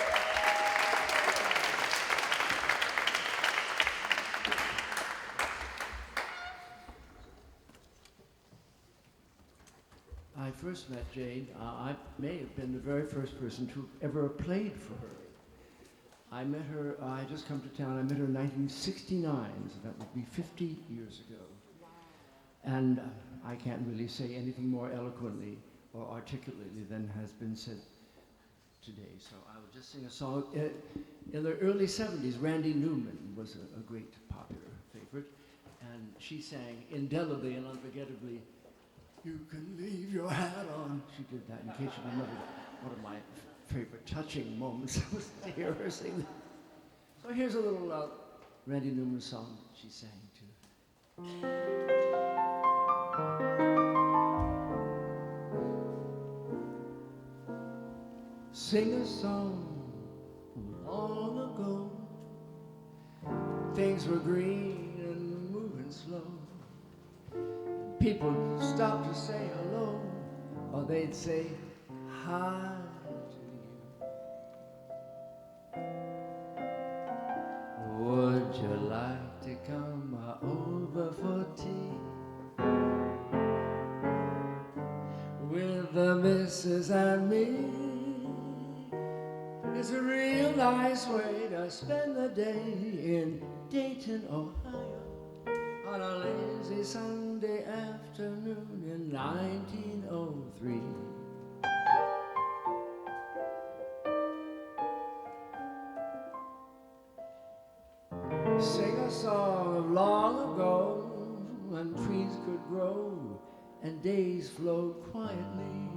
Speaker 1: I first met Jane. I may have been the very first person to ever played for her. I met her, I just come to town, I met her in 1969, so that would be 50 years ago. And I can't really say anything more eloquently or articulately than has been said today. So I will just sing a song. In the early 70s, Randy Newman was a great popular favorite, and she sang indelibly and unforgettably, "You can leave your hat on." She did that, in case you remember that. One of my favorite touching moments was to hear her sing that. So here's a little Randy Newman song she sang too. Sing a song long ago. Things were green and moving slow. people stop to say hello, or they'd say hi to you. Would you like to come over for tea with the missus and me? It's a real nice way to spend the day in Dayton, Ohio, on a lazy Sunday afternoon in 1903. Sing a song of long ago, when trees could grow and days flowed quietly.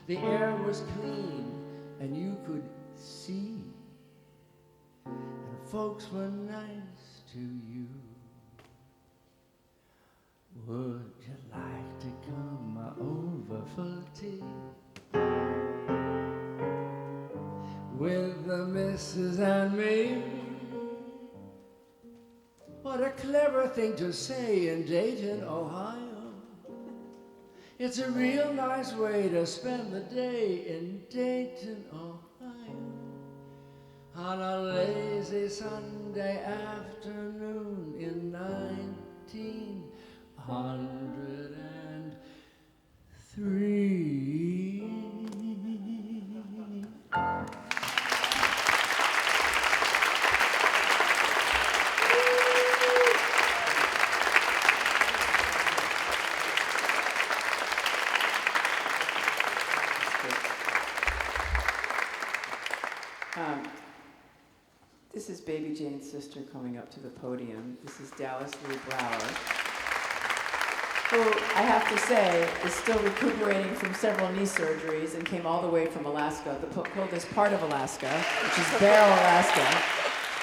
Speaker 1: The air was clean and you could see, and folks were nice to you. Would you like to come over for tea with the missus and me? What a clever thing to say in Dayton, Ohio. It's a real nice way to spend the day in Dayton, Ohio, on a lazy Sunday afternoon in 1903.
Speaker 7: This is Baby Jane's sister coming up to the podium. This is Dallas Lee Brower, who I have to say is still recuperating from several knee surgeries and came all the way from Alaska, the coldest part of Alaska, which is Barrow, Alaska.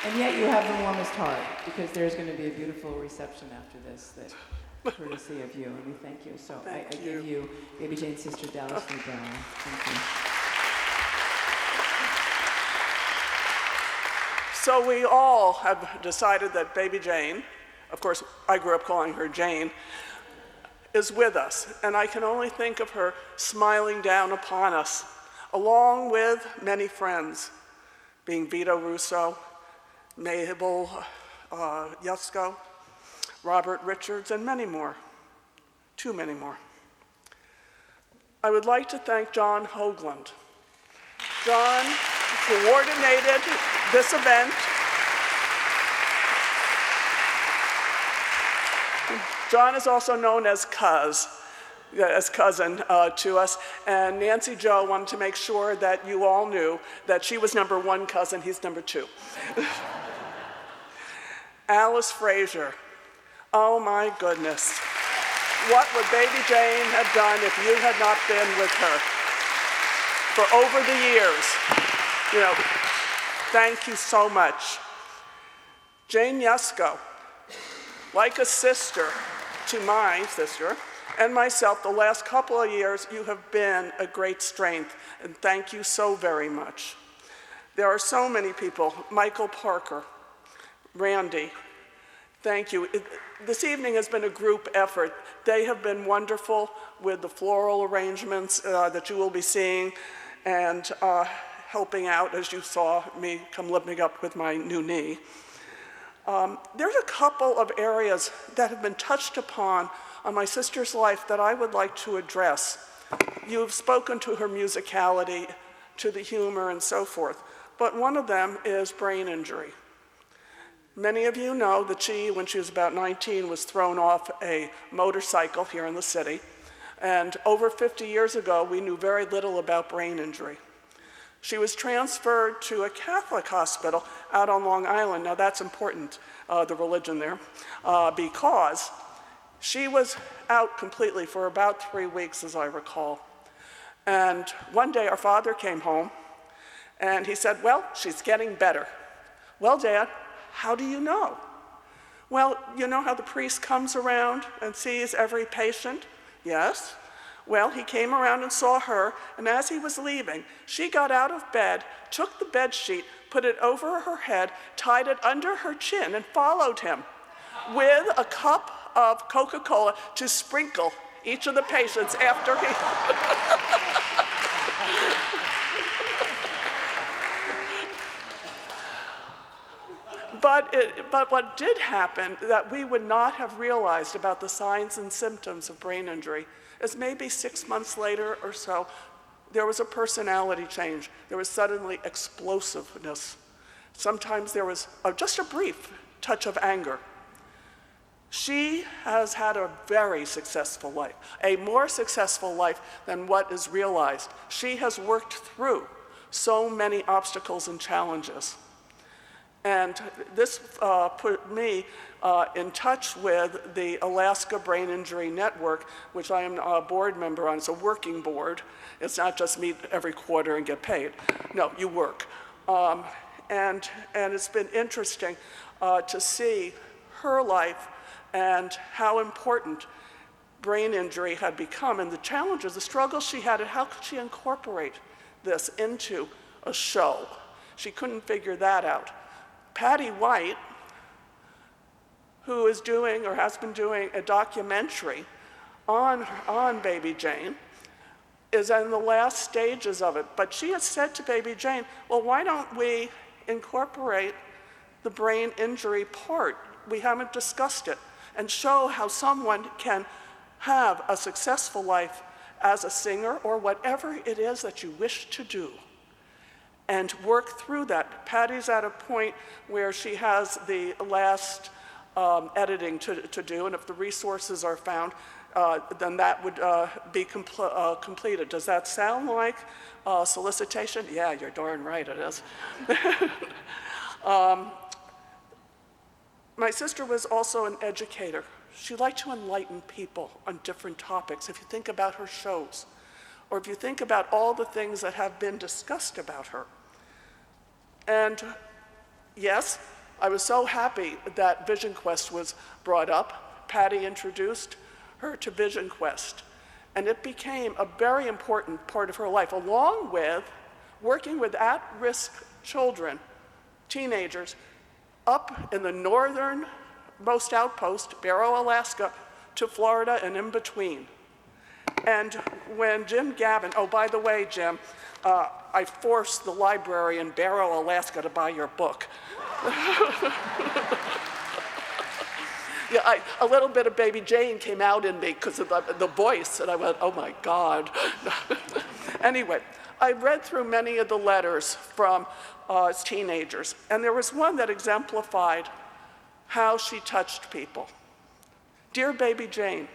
Speaker 7: And yet you have the warmest heart, because there's going to be a beautiful reception after this, that courtesy of you, and we thank you. So I give you Baby Jane's sister, Dallas Lee Brower. Thank you.
Speaker 2: So we all have decided that Baby Jane, of course I grew up calling her Jane, is with us. And I can only think of her smiling down upon us, along with many friends, being Vito Russo, Mabel Yusko, Robert Richards, and many more, too many more. I would like to thank John Hoagland. John coordinated this event. John is also known as cousin to us, and Nancy Jo wanted to make sure that you all knew that she was number one cousin, he's number two. Alice Frazier, oh my goodness. What would Baby Jane have done if you had not been with her for over the years? You know, thank you so much. Jane Yusko, like a sister to my sister and myself, the last couple of years, you have been a great strength, and thank you so very much. There are so many people, Michael Parker, Randy, thank you. This evening has been a group effort. They have been wonderful with the floral arrangements that you will be seeing, and helping out, as you saw me come limping up with my new knee. There's a couple of areas that have been touched upon on my sister's life that I would like to address. You've spoken to her musicality, to the humor and so forth, but one of them is brain injury. Many of you know that she, when she was about 19, was thrown off a motorcycle here in the city, and over 50 years ago, we knew very little about brain injury. She was transferred to a Catholic hospital out on Long Island. Now that's important, the religion there, because she was out completely for about 3 weeks, as I recall. And one day our father came home and he said, well, she's getting better. Well, Dad, how do you know? Well, you know how the priest comes around and sees every patient? Yes. Well, he came around and saw her, and as he was leaving, she got out of bed, took the bed sheet, put it over her head, tied it under her chin, and followed him with a cup of Coca-Cola to sprinkle each of the patients after he... But what did happen that we would not have realized about the signs and symptoms of brain injury is maybe 6 months later or so, there was a personality change. There was suddenly explosiveness. Sometimes there was just a brief touch of anger. She has had a very successful life, a more successful life than what is realized. She has worked through so many obstacles and challenges. And this put me in touch with the Alaska Brain Injury Network, which I am a board member on. It's a working board. It's not just meet every quarter and get paid. No, you work. And it's been interesting to see her life and how important brain injury had become and the challenges, the struggles she had, and how could she incorporate this into a show. She couldn't figure that out. Patty White, who is doing or has been doing a documentary on Baby Jane, is in the last stages of it. But she has said to Baby Jane, well, why don't we incorporate the brain injury part? We haven't discussed it, and show how someone can have a successful life as a singer or whatever it is that you wish to do, and work through that. Patty's at a point where she has the last editing to do, and if the resources are found, then that would be completed. Does that sound like solicitation? Yeah, you're darn right it is. My sister was also an educator. She liked to enlighten people on different topics. If you think about her shows, or if you think about all the things that have been discussed about her. And yes, I was so happy that Vision Quest was brought up. Patty introduced her to Vision Quest, and it became a very important part of her life, along with working with at-risk children, teenagers, up in the northernmost outpost, Barrow, Alaska, to Florida and in between. And when Jim Gavin, oh, by the way, Jim, I forced the library in Barrow, Alaska to buy your book. Yeah, a little bit of Baby Jane came out in me because of the voice, and I went, oh my God. Anyway, I read through many of the letters from teenagers, and there was one that exemplified how she touched people. Dear Baby Jane,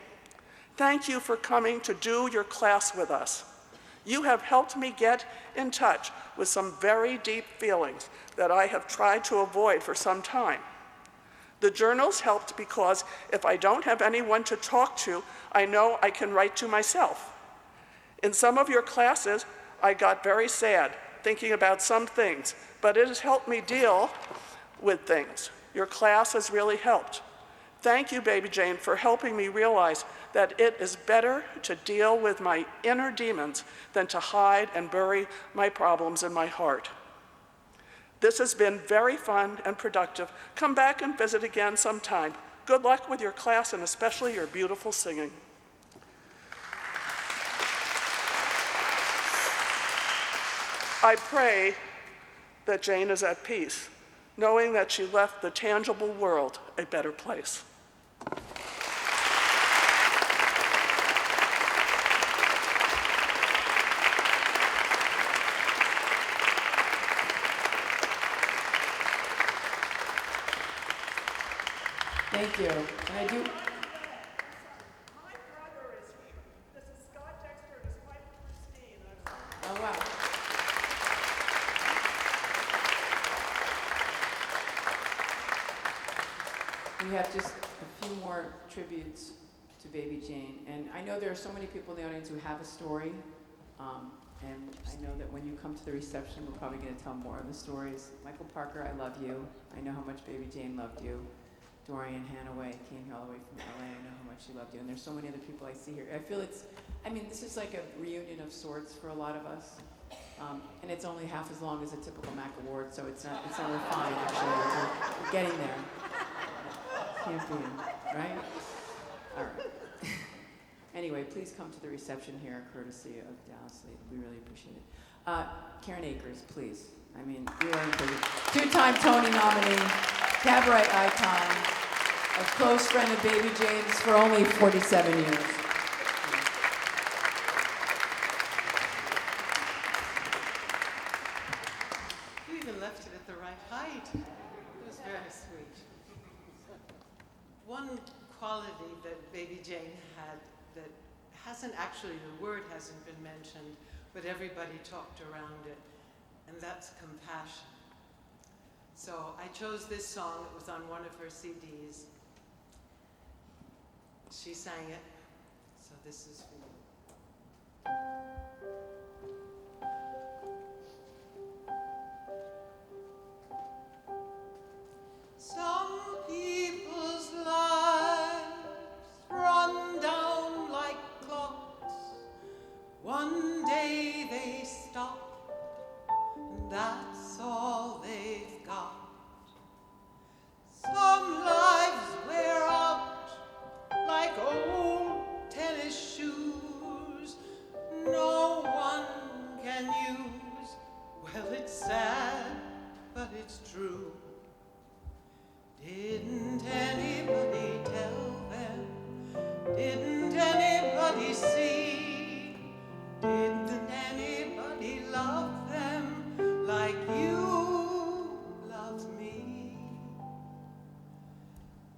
Speaker 2: thank you for coming to do your class with us. You have helped me get in touch with some very deep feelings that I have tried to avoid for some time. The journals helped because if I don't have anyone to talk to, I know I can write to myself. In some of your classes, I got very sad thinking about some things, but it has helped me deal with things. Your class has really helped. Thank you, Baby Jane, for helping me realize that it is better to deal with my inner demons than to hide and bury my problems in my heart. This has been very fun and productive. Come back and visit again sometime. Good luck with your class and especially your beautiful singing. I pray that Jane is at peace, knowing that she left the tangible world a better place.
Speaker 7: Thank you. And I do.
Speaker 2: My brother is here. This is Scott Dexter and his wife Christine.
Speaker 7: Oh, wow. We have just a few more tributes to Baby Jane. And I know there are so many people in the audience who have a story. And I know that when you come to the reception, we're probably going to tell more of the stories. Michael Parker, I love you. I know how much Baby Jane loved you. Dorian Hanaway came all the way from LA. I know how much she loved you. And there's so many other people I see here. I feel this is like a reunion of sorts for a lot of us. And it's only half as long as a typical MAC award, so it's not refined, actually. We're getting there. Champion, right? All right. Anyway, please come to the reception here, courtesy of Dallas Lee. We really appreciate it. Karen Akers, please. I mean, you are included. Two-time Tony nominee, cabaret icon, a close friend of Baby Jane's for only 47 years.
Speaker 3: You even left it at the right height. It was very sweet. One quality that Baby Jane had that hasn't actually, the word hasn't been mentioned, but everybody talked around it, and that's compassion. So I chose this song. It was on one of her CDs. She sang it, so this is for you. Some people's lives run down like clocks. One day they stop, and that's all they've got. Some lives wear out like old tennis shoes no one can use. Well, it's sad, but it's true. Didn't anybody tell them? Didn't anybody see? Didn't anybody love them like you love me?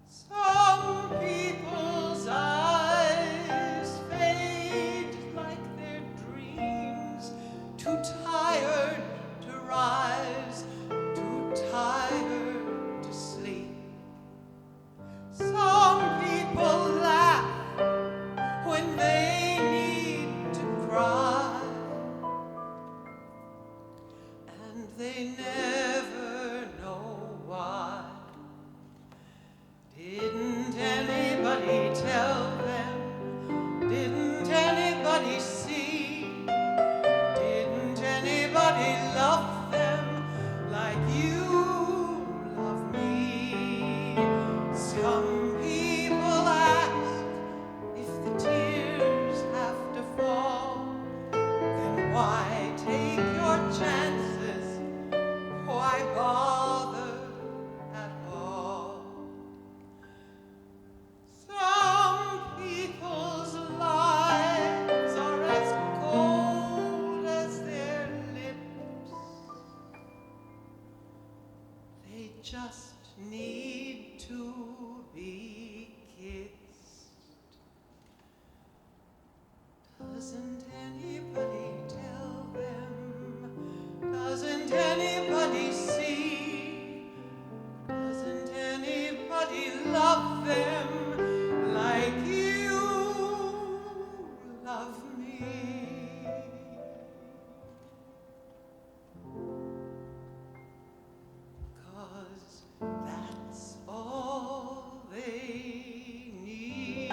Speaker 3: Some people's eyes fade like their dreams, too tired to rise, too tired to sleep. Some people laugh when they need to cry, and they never know why. Didn't anybody tell them? Didn't anybody see? Didn't anybody love them like you love me? Some people ask if the tears have to fall, then why take your chances? Why bother at all? Some people's lives are as cold as their lips. They just need to be kissed. Doesn't anybody tell them? Doesn't anybody see? Doesn't anybody love them like you love me? 'Cause that's all they need.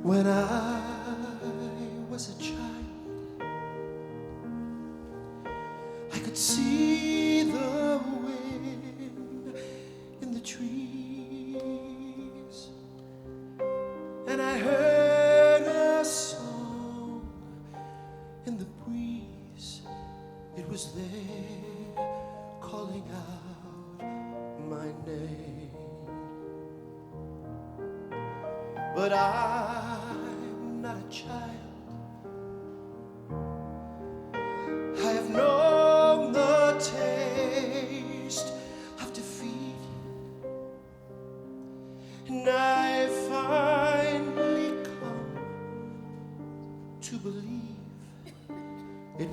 Speaker 10: When I was a child, I could see the wind in the trees, and I heard a song in the breeze. It was there calling out my name. But I'm not a child. I have known the taste of defeat.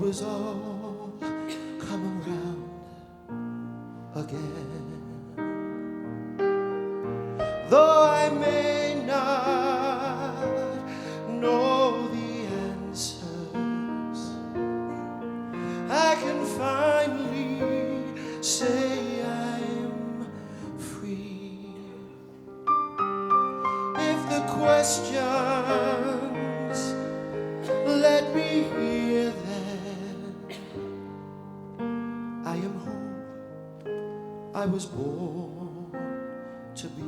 Speaker 10: was all come around again. Though I may not know the answers, I can finally say I'm free. If the questions, let me hear them. I am who I was born to be.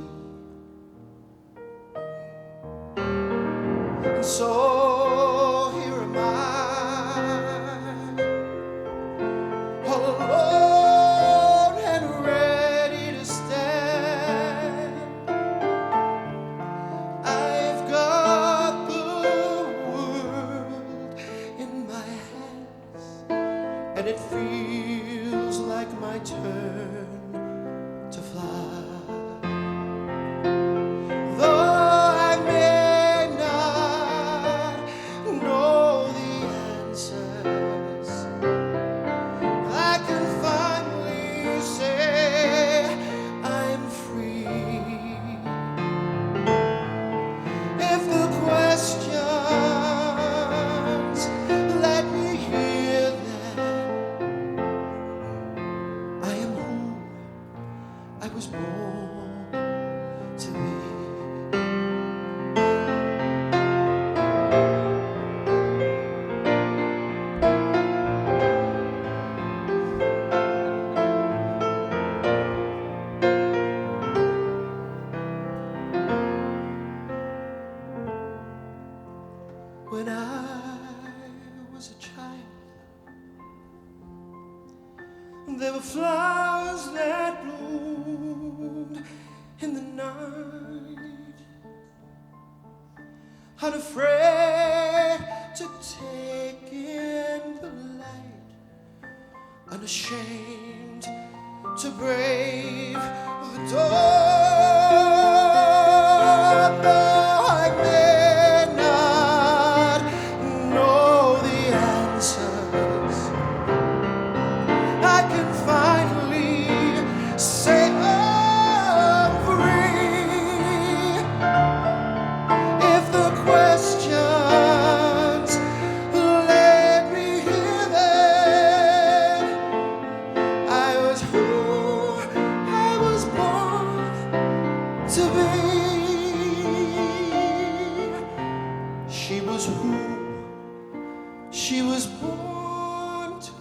Speaker 10: And so here am I, all alone and ready to stand. I've got the world in my hands, and it feels like my turn to fly. Though I may not know the answers, I can finally say I'm free. If the questions, let me hear them. I am who I was born to be. When I was a child, there were flowers that bloomed in the night, unafraid to take in the light, unashamed to brave the dawn. Though I may not know the answers, I can finally say I'm free. If the questions, let me hear them. I was who I was born to be. She was who she was born to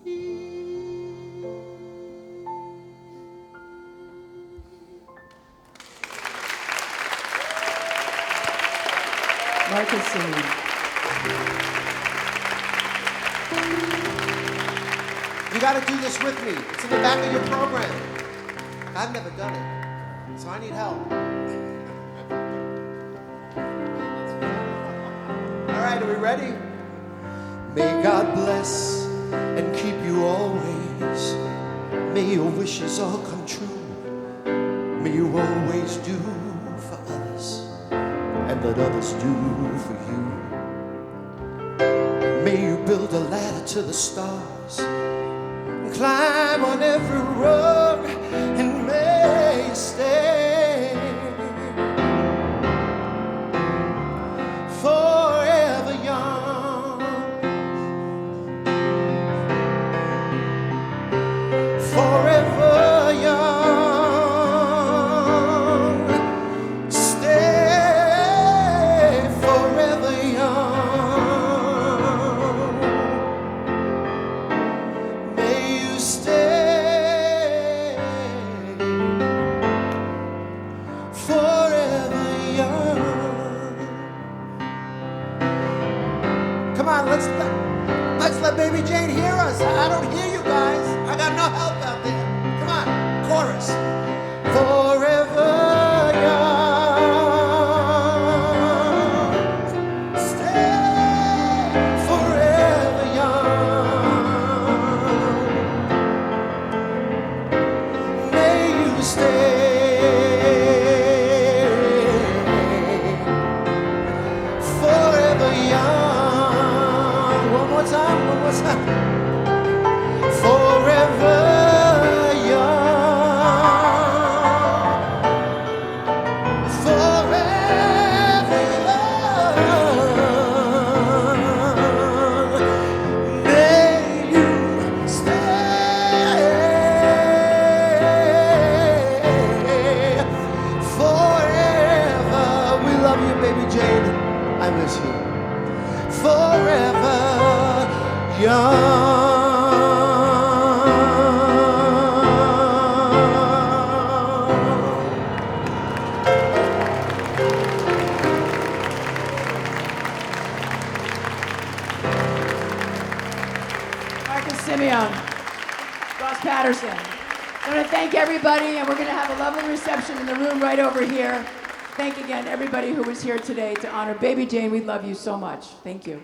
Speaker 10: be.
Speaker 7: Marcus singing.
Speaker 10: You got to do this with me. It's in the back of your program. I've never done it, so I need help. All right, are we ready? May God bless and keep you always. May your wishes all come true. May you always do for others and let others do for you. May you build a ladder to the stars and climb on every rung, and may you stay forever young, forever young. Stay forever young. May you stay forever young. Come on, let's let Baby Jane hear us. I don't hear you guys. I got no help out there. Come on, chorus. Forever young. Stay forever young. stay forever. We love you, baby Jane. I miss you. Forever young.
Speaker 7: Marcus Simeon, Ross Patterson. I want to thank everybody, and we're going to have a lovely reception in the room right over here. Thank again everybody who was here today to honor Baby Jane. We love you so much. Thank you.